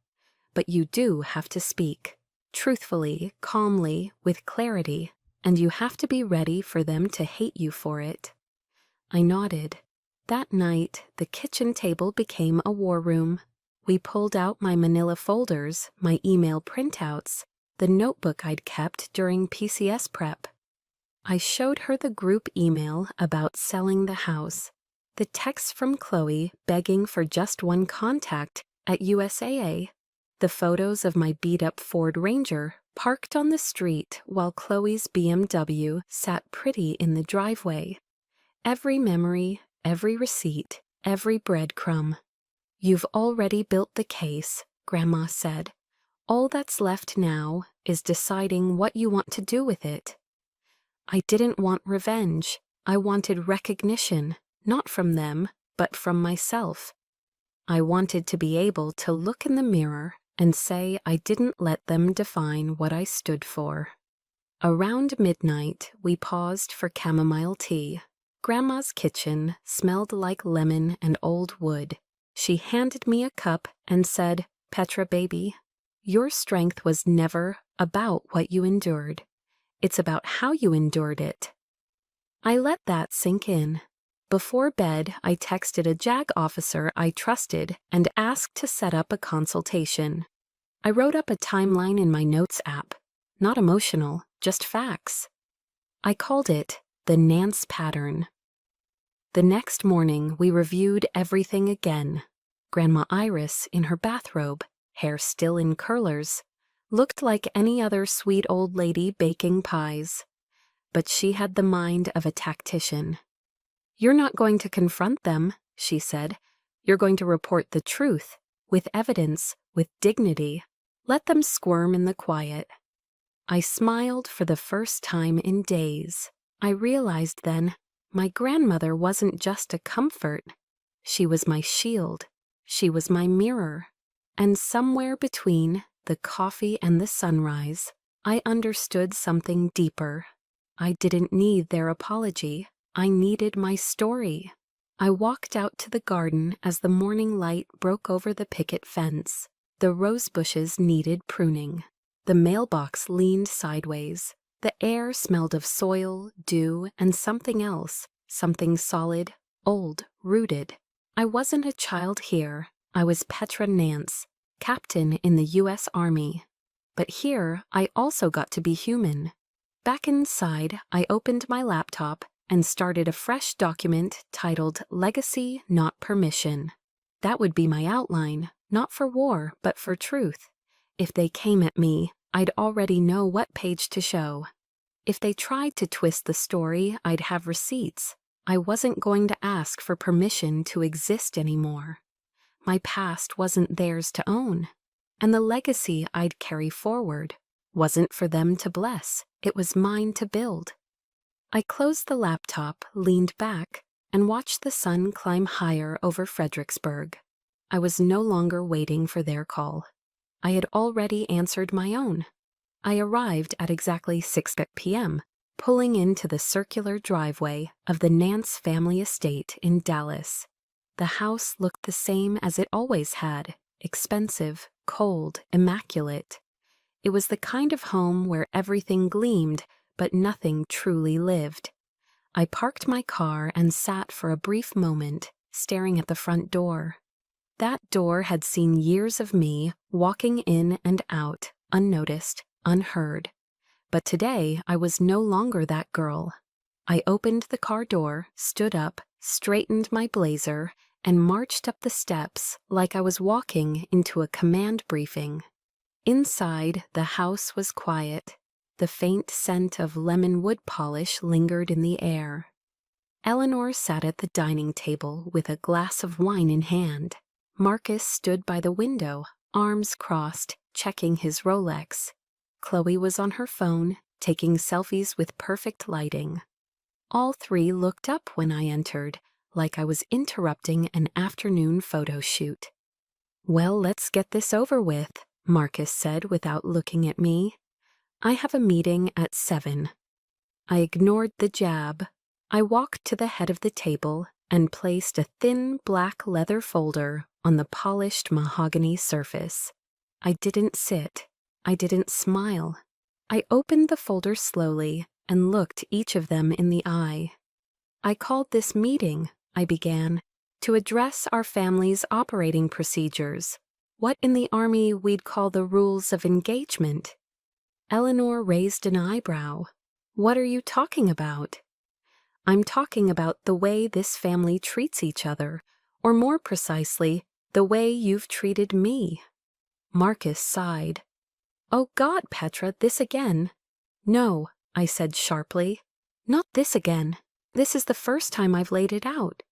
But you do have to speak, truthfully, calmly, with clarity, and you have to be ready for them to hate you for it." I nodded. That night, the kitchen table became a war room. We pulled out my manila folders, my email printouts, the notebook I'd kept during PCS prep. I showed her the group email about selling the house, the text from Chloe begging for just one contact at USAA, the photos of my beat-up Ford Ranger parked on the street while Chloe's BMW sat pretty in the driveway. Every memory, every receipt, every breadcrumb. "You've already built the case," Grandma said. "All that's left now is deciding what you want to do with it." I didn't want revenge. I wanted recognition, not from them, but from myself. I wanted to be able to look in the mirror and say I didn't let them define what I stood for. Around midnight, we paused for chamomile tea. Grandma's kitchen smelled like lemon and old wood. She handed me a cup and said, "Petra, baby, your strength was never about what you endured. It's about how you endured it." I let that sink in. Before bed, I texted a JAG officer I trusted and asked to set up a consultation. I wrote up a timeline in my notes app. Not emotional, just facts. I called it the Nance pattern. The next morning, we reviewed everything again. Grandma Iris, in her bathrobe, hair still in curlers, looked like any other sweet old lady baking pies. But she had the mind of a tactician. "You're not going to confront them," she said. "You're going to report the truth, with evidence, with dignity. Let them squirm in the quiet." I smiled for the first time in days. I realized then my grandmother wasn't just a comfort. She was my shield. She was my mirror. And somewhere between the coffee and the sunrise, I understood something deeper. I didn't need their apology. I needed my story. I walked out to the garden as the morning light broke over the picket fence. The rose bushes needed pruning. The mailbox leaned sideways. The air smelled of soil, dew, and something else, something solid, old, rooted. I wasn't a child here. I was Petra Nance, captain in the U.S. Army. But here, I also got to be human. Back inside, I opened my laptop and started a fresh document titled Legacy Not Permission. That would be my outline, not for war, but for truth. If they came at me, I'd already know what page to show. If they tried to twist the story, I'd have receipts. I wasn't going to ask for permission to exist anymore. My past wasn't theirs to own, and the legacy I'd carry forward wasn't for them to bless. It was mine to build. I closed the laptop, leaned back, and watched the sun climb higher over Fredericksburg. I was no longer waiting for their call. I had already answered my own. I arrived at exactly 6 p.m., pulling into the circular driveway of the Nance family estate in Dallas. The house looked the same as it always had, expensive, cold, immaculate. It was the kind of home where everything gleamed, but nothing truly lived. I parked my car and sat for a brief moment, staring at the front door. That door had seen years of me walking in and out, unnoticed, unheard. But today I was no longer that girl. I opened the car door, stood up, straightened my blazer, and marched up the steps like I was walking into a command briefing. Inside, the house was quiet. The faint scent of lemon wood polish lingered in the air. Eleanor sat at the dining table with a glass of wine in hand. Marcus stood by the window, arms crossed, checking his Rolex. Chloe was on her phone, taking selfies with perfect lighting. All three looked up when I entered, like I was interrupting an afternoon photo shoot. "Well, let's get this over with," Marcus said without looking at me. "I have a meeting at 7. I ignored the jab. I walked to the head of the table and placed a thin black leather folder on the polished mahogany surface. I didn't sit. I didn't smile. I opened the folder slowly and looked each of them in the eye. "I called this meeting," I began, "to address our family's operating procedures, what in the Army we'd call the rules of engagement." Eleanor raised an eyebrow. "What are you talking about?" "I'm talking about the way this family treats each other, or more precisely, the way you've treated me." Marcus sighed. "Oh God, Petra, this again." "No," I said sharply. "Not this again. This is the first time I've laid it out."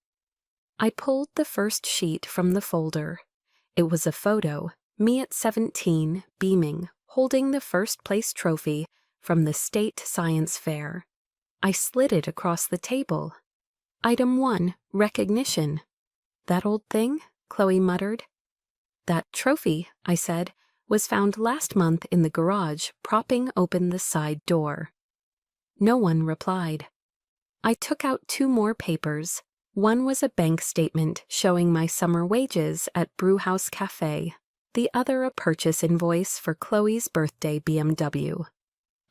I pulled the first sheet from the folder. It was a photo, me at 17, beaming, holding the first place trophy from the state science fair. I slid it across the table. "Item 1, recognition." "That old thing?" Chloe muttered. "That trophy," I said, "was found last month in the garage, propping open the side door." No one replied. I took out 2 more papers. One was a bank statement showing my summer wages at Brewhouse Cafe. The other a purchase invoice for Chloe's birthday BMW.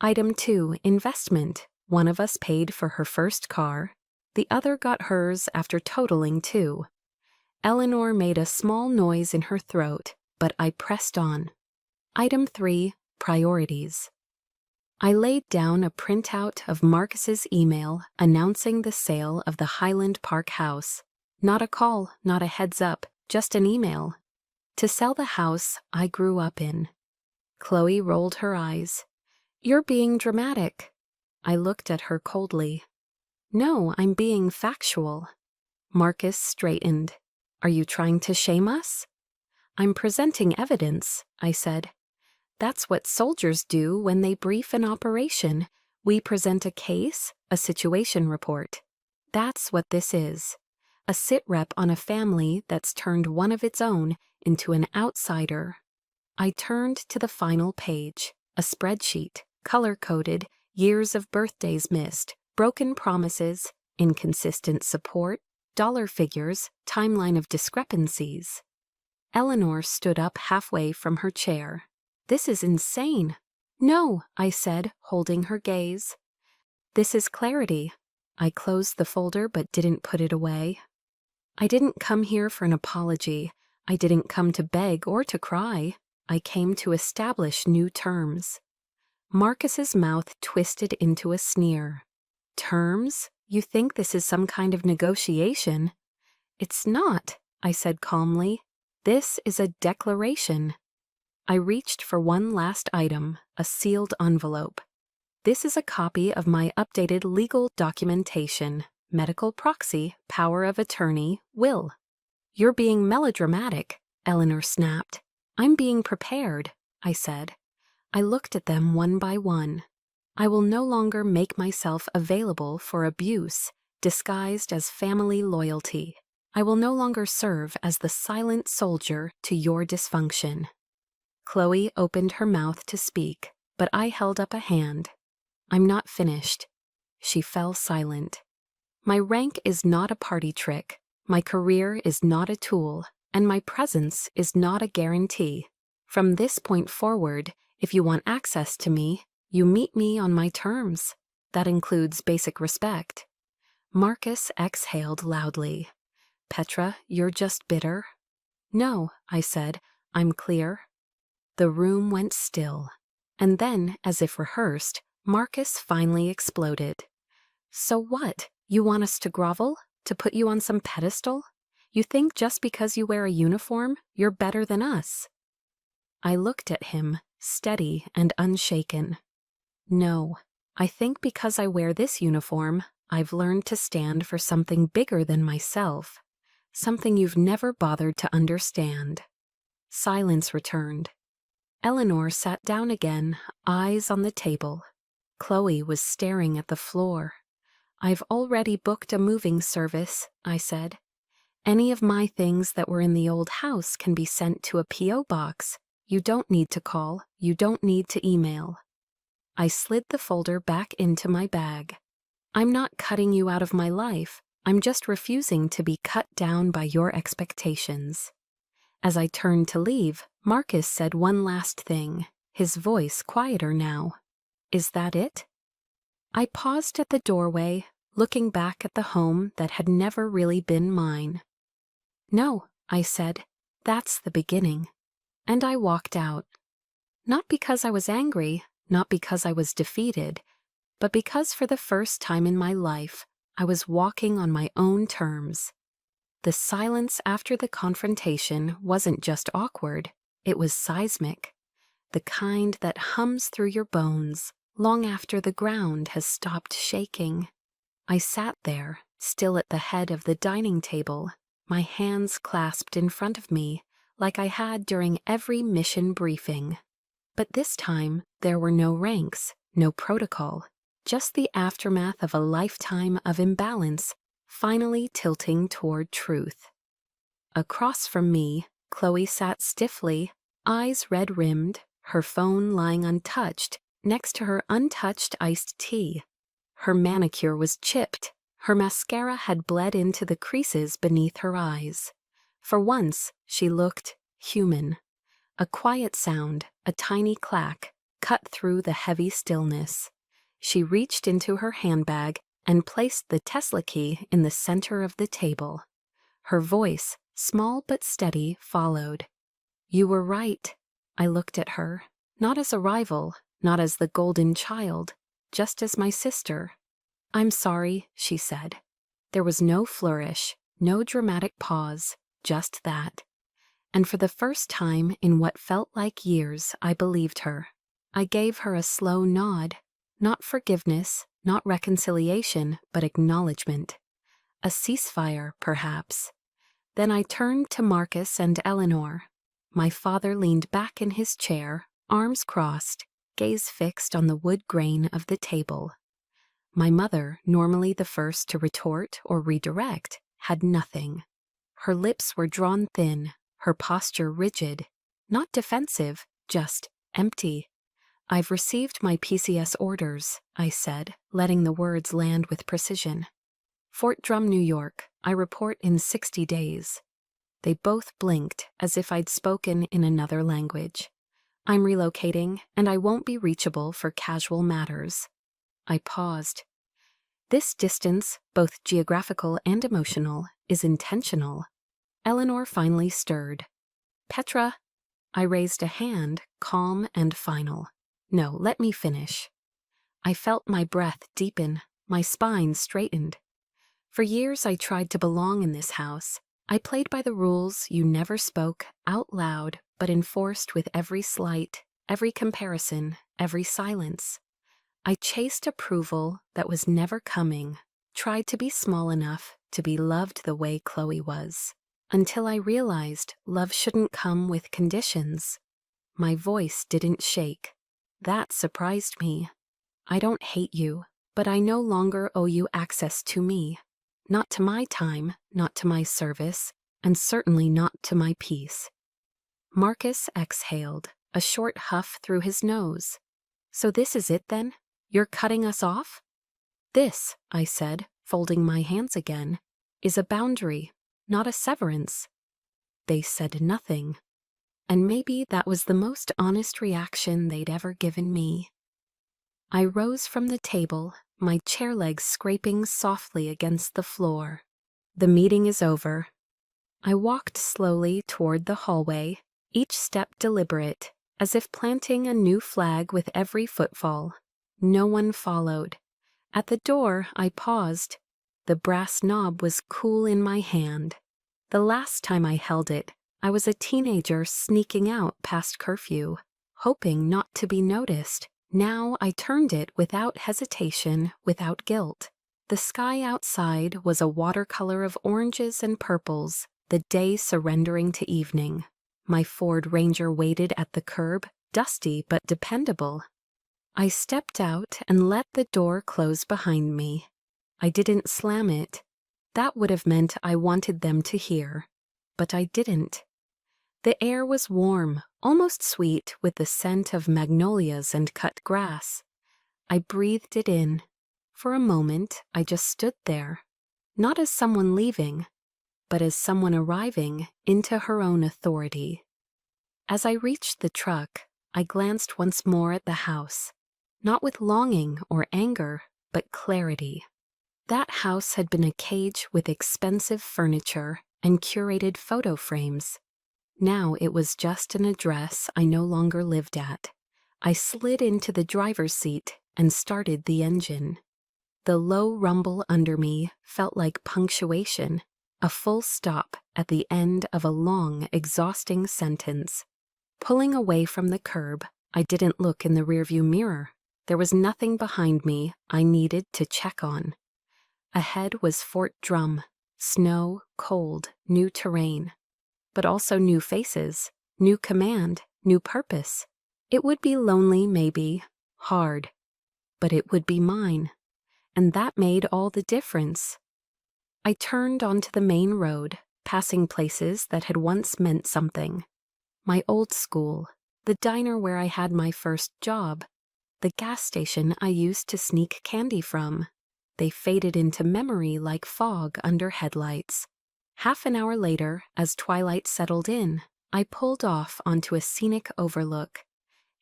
Item 2, investment. One of us paid for her first car. The other got hers after totaling 2. Eleanor made a small noise in her throat, but I pressed on. Item 3, priorities. I laid down a printout of Marcus's email announcing the sale of the Highland Park house. Not a call, not a heads up, just an email. To sell the house I grew up in. Chloe rolled her eyes. "You're being dramatic." I looked at her coldly. "No, I'm being factual." Marcus straightened. "Are you trying to shame us?" "I'm presenting evidence," I said. "That's what soldiers do when they brief an operation. We present a case, a situation report. That's what this is. A sitrep on a family that's turned one of its own into an outsider." I turned to the final page, a spreadsheet, color-coded, years of birthdays missed, broken promises, inconsistent support, dollar figures, timeline of discrepancies. Eleanor stood up halfway from her chair. This is insane. No, I said, holding her gaze. This is clarity. I closed the folder but didn't put it away. I didn't come here for an apology. I didn't come to beg or to cry. I came to establish new terms. Marcus's mouth twisted into a sneer. Terms? You think this is some kind of negotiation? It's not, I said calmly. This is a declaration. I reached for one last item, a sealed envelope. This is a copy of my updated legal documentation, medical proxy, power of attorney, will. You're being melodramatic, Eleanor snapped. I'm being prepared, I said. I looked at them one by one. I will no longer make myself available for abuse, disguised as family loyalty. I will no longer serve as the silent soldier to your dysfunction. Chloe opened her mouth to speak, but I held up a hand. I'm not finished. She fell silent. My rank is not a party trick. My career is not a tool, and my presence is not a guarantee. From this point forward, if you want access to me, you meet me on my terms. That includes basic respect. Marcus exhaled loudly. Petra, you're just bitter? No, I said. I'm clear. The room went still. And then, as if rehearsed, Marcus finally exploded. So what? You want us to grovel? To put you on some pedestal? You think just because you wear a uniform, you're better than us? I looked at him, steady and unshaken. No, I think because I wear this uniform, I've learned to stand for something bigger than myself, something you've never bothered to understand. Silence returned. Eleanor sat down again, eyes on the table. Chloe was staring at the floor. I've already booked a moving service, I said. Any of my things that were in the old house can be sent to a P.O. box. You don't need to call. You don't need to email. I slid the folder back into my bag. I'm not cutting you out of my life. I'm just refusing to be cut down by your expectations. As I turned to leave, Marcus said one last thing, his voice quieter now. Is that it? I paused at the doorway, looking back at the home that had never really been mine. No, I said, that's the beginning. And I walked out. Not because I was angry, not because I was defeated, but because for the first time in my life, I was walking on my own terms. The silence after the confrontation wasn't just awkward, it was seismic, the kind that hums through your bones long after the ground has stopped shaking. I sat there, still at the head of the dining table, my hands clasped in front of me, like I had during every mission briefing. But this time, there were no ranks, no protocol, just the aftermath of a lifetime of imbalance, finally tilting toward truth. Across from me, Chloe sat stiffly, eyes red-rimmed, her phone lying untouched, next to her untouched iced tea. Her manicure was chipped, her mascara had bled into the creases beneath her eyes. For once, she looked human. A quiet sound, a tiny clack, cut through the heavy stillness. She reached into her handbag and placed the Tesla key in the center of the table. Her voice, small but steady, followed. You were right. I looked at her, not as a rival, not as the golden child, just as my sister. I'm sorry, she said. There was no flourish, no dramatic pause, just that. And for the first time in what felt like years, I believed her. I gave her a slow nod, not forgiveness, not reconciliation, but acknowledgement. A ceasefire, perhaps. Then I turned to Marcus and Eleanor. My father leaned back in his chair, arms crossed, gaze fixed on the wood grain of the table. My mother, normally the first to retort or redirect, had nothing. Her lips were drawn thin, her posture rigid, not defensive, just empty. I've received my PCS orders, I said, letting the words land with precision. Fort Drum, New York. I report in 60 days. They both blinked as if I'd spoken in another language. I'm relocating, and I won't be reachable for casual matters. I paused. This distance, both geographical and emotional, is intentional. Eleanor finally stirred. Petra. I raised a hand, calm and final. No, let me finish. I felt my breath deepen, my spine straightened. For years I tried to belong in this house. I played by the rules you never spoke out loud, but enforced with every slight, every comparison, every silence. I chased approval that was never coming, tried to be small enough to be loved the way Chloe was, until I realized love shouldn't come with conditions. My voice didn't shake. That surprised me. I don't hate you, but I no longer owe you access to me. Not to my time, not to my service, and certainly not to my peace. Marcus exhaled, a short huff through his nose. So this is it then? You're cutting us off? This, I said, folding my hands again, is a boundary, not a severance. They said nothing. And maybe that was the most honest reaction they'd ever given me. I rose from the table, my chair legs scraping softly against the floor. The meeting is over. I walked slowly toward the hallway, each step deliberate, as if planting a new flag with every footfall. No one followed. At the door, I paused. The brass knob was cool in my hand. The last time I held it, I was a teenager sneaking out past curfew, hoping not to be noticed. Now I turned it without hesitation, without guilt. The sky outside was a watercolor of oranges and purples, the day surrendering to evening. My Ford Ranger waited at the curb, dusty but dependable. I stepped out and let the door close behind me. I didn't slam it. That would have meant I wanted them to hear. But I didn't. The air was warm, almost sweet, with the scent of magnolias and cut grass. I breathed it in. For a moment, I just stood there, not as someone leaving, but as someone arriving into her own authority. As I reached the truck, I glanced once more at the house, not with longing or anger, but clarity. That house had been a cage with expensive furniture and curated photo frames. Now it was just an address I no longer lived at. I slid into the driver's seat and started the engine. The low rumble under me felt like punctuation, a full stop at the end of a long, exhausting sentence. Pulling away from the curb, I didn't look in the rearview mirror. There was nothing behind me I needed to check on. Ahead was Fort Drum, snow, cold, new terrain. But also new faces, new command, new purpose. It would be lonely, maybe, hard, but it would be mine, and that made all the difference. I turned onto the main road, passing places that had once meant something. My old school, the diner where I had my first job, the gas station I used to sneak candy from. They faded into memory like fog under headlights. Half an hour later, as twilight settled in, I pulled off onto a scenic overlook.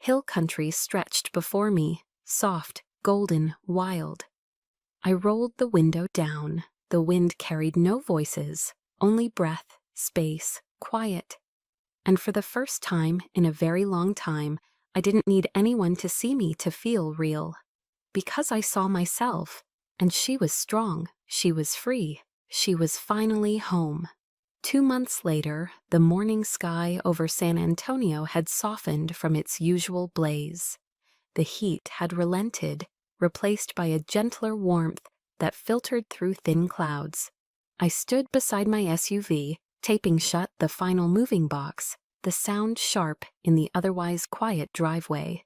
Hill country stretched before me, soft, golden, wild. I rolled the window down. The wind carried no voices, only breath, space, quiet. And for the first time in a very long time, I didn't need anyone to see me to feel real. Because I saw myself, and she was strong, she was free. She was finally home. 2 months later, the morning sky over San Antonio had softened from its usual blaze. The heat had relented, replaced by a gentler warmth that filtered through thin clouds. I stood beside my SUV, taping shut the final moving box, the sound sharp in the otherwise quiet driveway.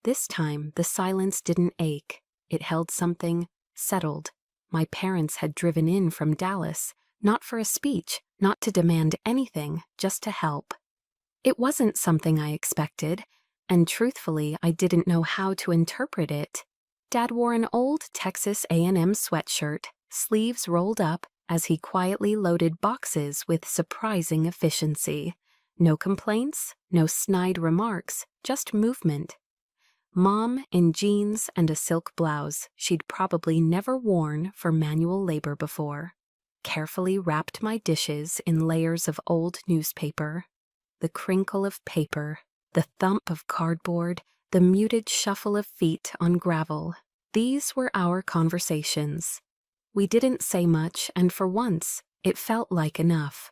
This time, the silence didn't ache. It held something, settled. My parents had driven in from Dallas, not for a speech, not to demand anything, just to help. It wasn't something I expected, and truthfully, I didn't know how to interpret it. Dad wore an old Texas A&M sweatshirt, sleeves rolled up as he quietly loaded boxes with surprising efficiency. No complaints, no snide remarks, just movement. Mom in jeans and a silk blouse she'd probably never worn for manual labor before, carefully wrapped my dishes in layers of old newspaper. The crinkle of paper, the thump of cardboard, the muted shuffle of feet on gravel. These were our conversations. We didn't say much, and for once, it felt like enough.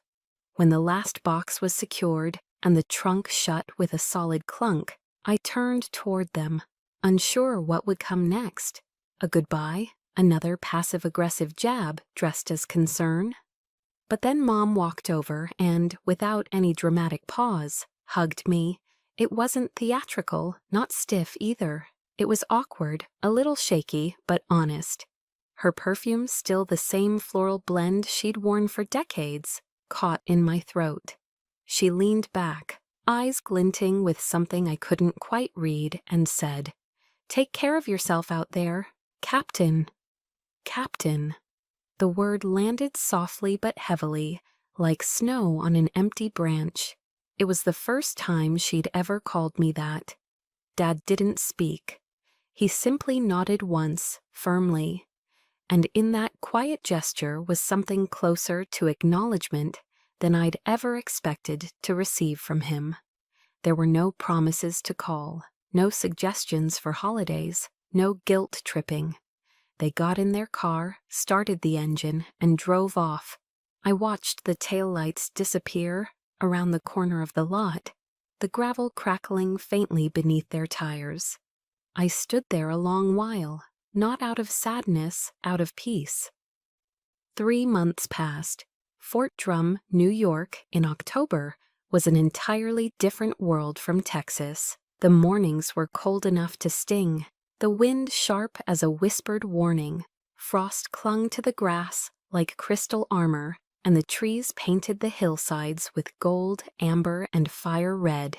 When the last box was secured and the trunk shut with a solid clunk, I turned toward them, unsure what would come next. A goodbye, another passive-aggressive jab dressed as concern. But then Mom walked over and, without any dramatic pause, hugged me. It wasn't theatrical, not stiff either. It was awkward, a little shaky, but honest. Her perfume, still the same floral blend she'd worn for decades, caught in my throat. She leaned back, eyes glinting with something I couldn't quite read, and said, "Take care of yourself out there, Captain." Captain. The word landed softly but heavily, like snow on an empty branch. It was the first time she'd ever called me that. Dad didn't speak. He simply nodded once, firmly. And in that quiet gesture was something closer to acknowledgement than I'd ever expected to receive from him. There were no promises to call, no suggestions for holidays, no guilt-tripping. They got in their car, started the engine, and drove off. I watched the taillights disappear around the corner of the lot, the gravel crackling faintly beneath their tires. I stood there a long while, not out of sadness, out of peace. 3 months passed. Fort Drum, New York, in October, was an entirely different world from Texas. The mornings were cold enough to sting, the wind sharp as a whispered warning. Frost clung to the grass like crystal armor, and the trees painted the hillsides with gold, amber, and fire red.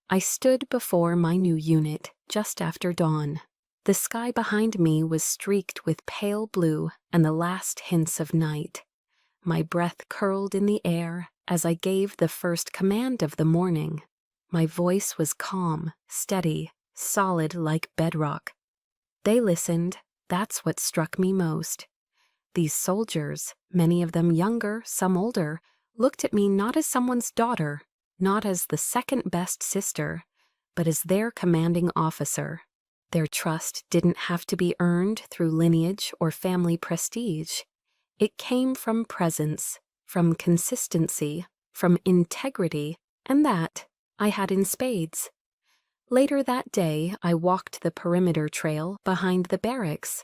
I stood before my new unit just after dawn. The sky behind me was streaked with pale blue and the last hints of night. My breath curled in the air as I gave the first command of the morning. My voice was calm, steady, solid like bedrock. They listened. That's what struck me most. These soldiers, many of them younger, some older, looked at me not as someone's daughter, not as the second-best sister, but as their commanding officer. Their trust didn't have to be earned through lineage or family prestige. It came from presence, from consistency, from integrity, and that I had in spades. Later that day, I walked the perimeter trail behind the barracks.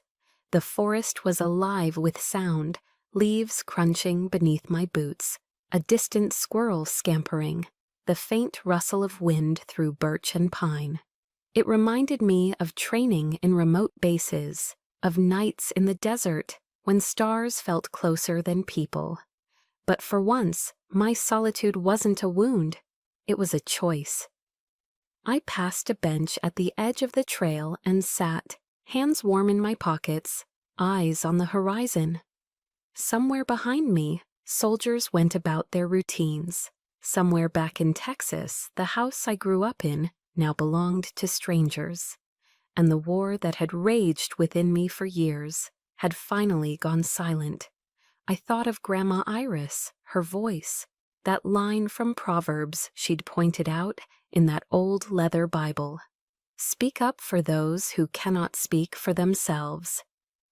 The forest was alive with sound, leaves crunching beneath my boots, a distant squirrel scampering, the faint rustle of wind through birch and pine. It reminded me of training in remote bases, of nights in the desert when stars felt closer than people. But for once, my solitude wasn't a wound, it was a choice. I passed a bench at the edge of the trail and sat, hands warm in my pockets, eyes on the horizon. Somewhere behind me, soldiers went about their routines. Somewhere back in Texas, the house I grew up in now belonged to strangers, and the war that had raged within me for years had finally gone silent. I thought of Grandma Iris, her voice, that line from Proverbs she'd pointed out in that old leather Bible. Speak up for those who cannot speak for themselves.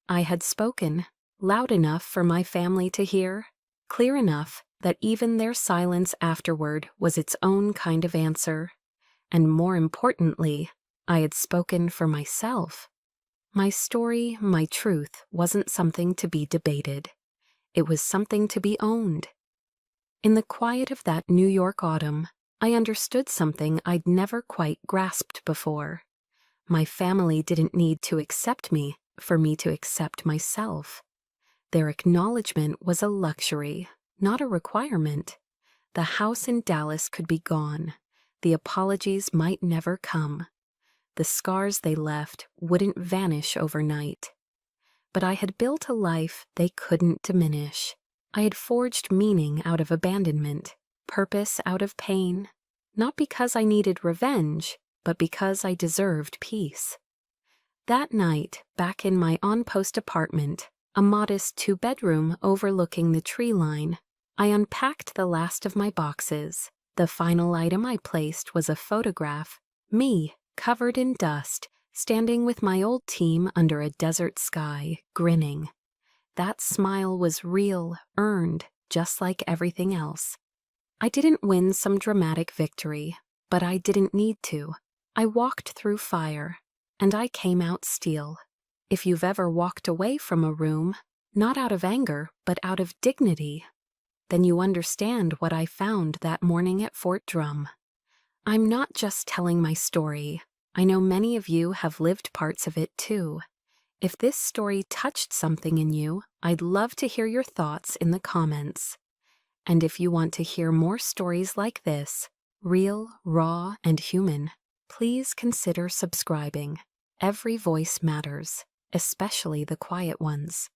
I had spoken, loud enough for my family to hear, clear enough that even their silence afterward was its own kind of answer. And more importantly, I had spoken for myself. My story, my truth, wasn't something to be debated. It was something to be owned. In the quiet of that New York autumn, I understood something I'd never quite grasped before. My family didn't need to accept me for me to accept myself. Their acknowledgement was a luxury, not a requirement. The house in Dallas could be gone. The apologies might never come. The scars they left wouldn't vanish overnight. but I had built a life they couldn't diminish. I had forged meaning out of abandonment, purpose out of pain, not because I needed revenge, but because I deserved peace. That night, back in my on-post apartment, a modest 2-bedroom overlooking the tree line, I unpacked the last of my boxes. The final item I placed was a photograph, me, covered in dust, standing with my old team under a desert sky, grinning. That smile was real, earned, just like everything else. I didn't win some dramatic victory, but I didn't need to. I walked through fire, and I came out steel. If you've ever walked away from a room, not out of anger, but out of dignity, then you understand what I found that morning at Fort Drum. I'm not just telling my story. I know many of you have lived parts of it too. If this story touched something in you, I'd love to hear your thoughts in the comments. And if you want to hear more stories like this, real, raw, and human, please consider subscribing. Every voice matters, especially the quiet ones.